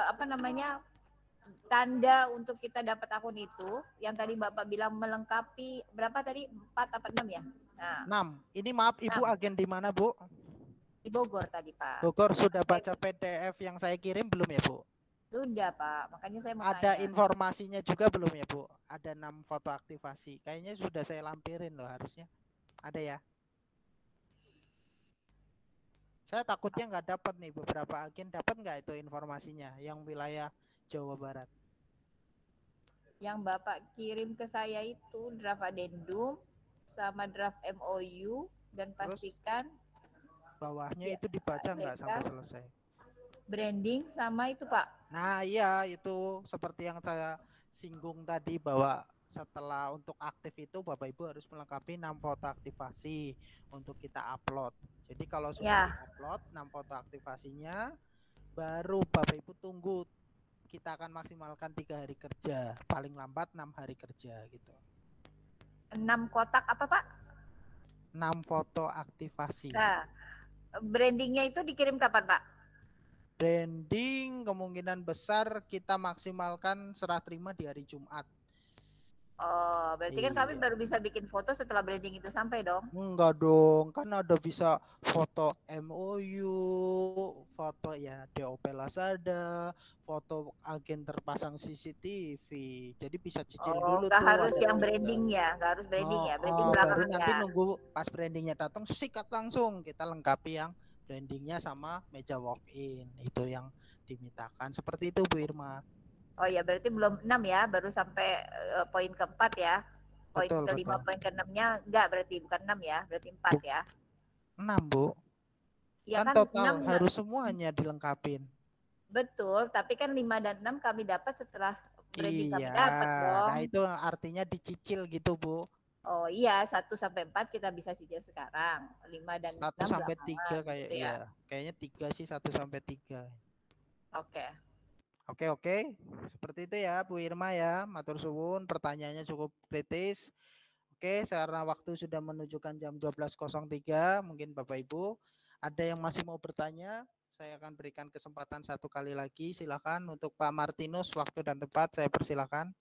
apa namanya tanda untuk kita dapat akun itu yang tadi Bapak bilang melengkapi berapa tadi 4 apa 6 ya? Nah, 6. Ini maaf Ibu 6. Agen di mana Bu? Di Bogor tadi Pak. Bogor. Sudah baca PDF yang saya kirim belum ya Bu? Sudah Pak, makanya saya mau ada tanya. Informasinya juga belum ya Bu? Ada 6 foto aktivasi. Kayaknya sudah saya lampirin loh harusnya. Ada ya? Saya takutnya nggak dapat nih, beberapa agen dapat nggak itu informasinya yang wilayah Jawa Barat. Yang Bapak kirim ke saya itu draft adendum sama draft MOU dan pastikan bawahnya itu dibaca nggak sampai selesai. branding sama itu Pak. Nah iya itu seperti yang saya singgung tadi bahwa setelah untuk aktif itu Bapak Ibu harus melengkapi 6 foto aktivasi untuk kita upload. Jadi kalau sudah diupload 6 foto aktivasinya, baru Bapak Ibu tunggu, kita akan maksimalkan 3 hari kerja, paling lambat 6 hari kerja gitu. 6 kotak apa Pak? 6 foto aktivasi. Nah, brandingnya itu dikirim kapan Pak? Branding kemungkinan besar kita maksimalkan serah terima di hari Jumat. Oh, berarti kan kami baru bisa bikin foto setelah branding itu sampai dong? Enggak dong, kan ada bisa foto MOU, foto ya DOP Lazada, foto agen terpasang CCTV. Jadi bisa cicil dulu nggak tuh. harus yang branding ya, nggak harus branding ya, branding baru belakangnya. nanti nunggu pas brandingnya datang, sikat langsung kita lengkapi yang brandingnya sama meja walk-in. Itu yang dimintakan. Seperti itu Bu Irma. Oh ya, berarti belum 6 ya, baru sampai poin keempat ya. Poin kelima, poin keenamnya enggak, berarti bukan 6 ya, berarti 4 ya. 6 Bu. Ya, kan total 6 harus semuanya dilengkapin. Betul, tapi kan 5 dan 6 kami dapat setelah branding kami Iya, dapat dong. nah itu artinya dicicil gitu Bu. Oh iya, 1 sampai 4 kita bisa cicil sekarang. 5 dan 6 1 sampai 3 kayak gitu ya. Kayaknya 3 sih, 1 sampai 3. Oke. Oke. Seperti itu ya Bu Irma ya. Matur suwun, pertanyaannya cukup kritis. Oke, karena waktu sudah menunjukkan jam 12.03, mungkin Bapak Ibu ada yang masih mau bertanya, saya akan berikan kesempatan 1 kali lagi. Silakan untuk Pak Martinus, waktu dan tempat saya persilakan.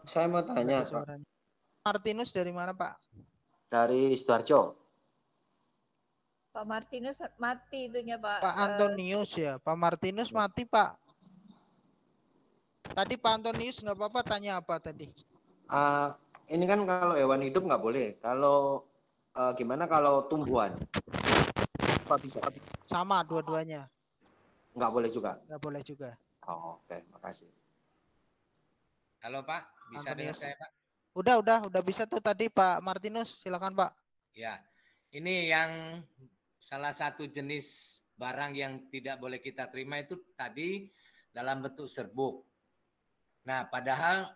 Saya mau tanya, Pak. Martinus dari mana, Pak? Dari Sidoarjo. Pak Martinus mati itunya, Pak. Pak Antonius ya. Pak Martinus mati, Pak. Tadi Pak Antonius nggak apa-apa, tanya apa tadi? Ini kan kalau hewan hidup nggak boleh. Kalau gimana kalau tumbuhan? Apa bisa? Sama dua-duanya. Nggak boleh juga? Nggak boleh juga. Oh, oke, makasih. Halo Pak, bisa dengar saya Pak? Udah bisa tuh tadi Pak Martinus, silakan Pak. Ya, ini yang salah satu jenis barang yang tidak boleh kita terima itu tadi dalam bentuk serbuk. Nah, padahal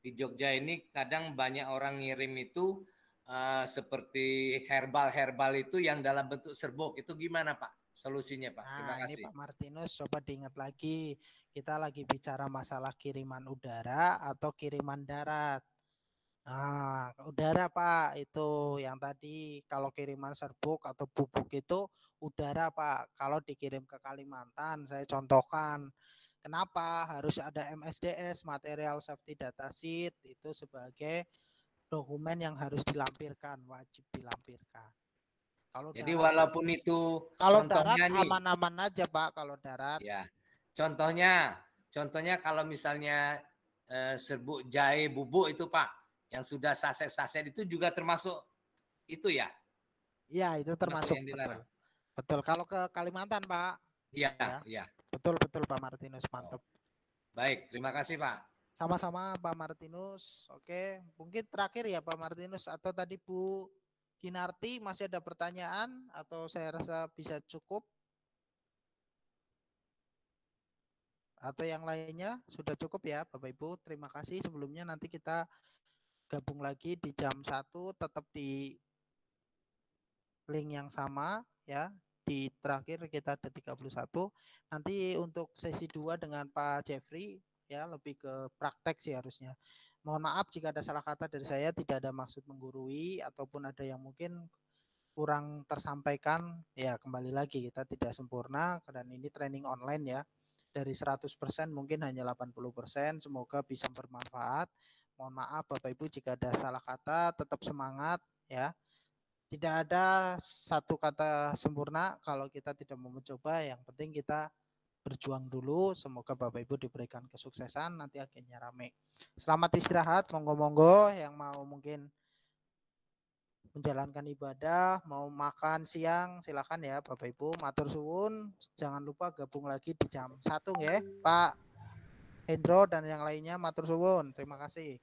di Jogja ini kadang banyak orang ngirim itu seperti herbal itu yang dalam bentuk serbuk. Itu gimana Pak solusinya Pak? Terima kasih. Ini Pak Martinus coba diingat lagi. Kita lagi bicara masalah kiriman udara atau kiriman darat. Nah, udara Pak, itu yang tadi kalau kiriman serbuk atau bubuk itu udara Pak. Kalau dikirim ke Kalimantan, saya contohkan. Kenapa harus ada MSDS, Material Safety Data Sheet, itu sebagai dokumen yang harus dilampirkan, wajib dilampirkan. Kalau jadi darat, walaupun itu kalau darat aman-aman aja Pak, kalau darat. Ya, contohnya kalau misalnya serbuk jahe bubuk itu Pak, yang sudah saset-saset itu juga termasuk itu ya? Iya, itu termasuk betul. Kalau ke Kalimantan Pak. Iya. Betul Pak Martinus, mantap. Baik, terima kasih Pak. Sama-sama Pak Martinus. Oke, mungkin terakhir ya Pak Martinus, atau tadi Bu Kinarti masih ada pertanyaan atau saya rasa bisa cukup? Atau yang lainnya sudah cukup ya Bapak Ibu. Terima kasih sebelumnya, nanti kita gabung lagi di jam 1 tetap di link yang sama ya. Di terakhir kita ada 31. Nanti untuk sesi 2 dengan Pak Jeffrey ya, lebih ke praktek sih harusnya. Mohon maaf jika ada salah kata dari saya, tidak ada maksud menggurui ataupun ada yang mungkin kurang tersampaikan. Ya kembali lagi, kita tidak sempurna dan ini training online ya. Dari 100% mungkin hanya 80%. Semoga bisa bermanfaat. Mohon maaf Bapak Ibu jika ada salah kata, tetap semangat ya. Tidak ada satu kata sempurna kalau kita tidak mau mencoba. Yang penting kita berjuang dulu. Semoga Bapak Ibu diberikan kesuksesan, nanti akhirnya rame. Selamat istirahat, monggo-monggo yang mau mungkin menjalankan ibadah, mau makan siang, silakan ya Bapak Ibu. Matur suwun, jangan lupa gabung lagi di jam 1 ya Pak Hendro dan yang lainnya. Matur suwun, terima kasih.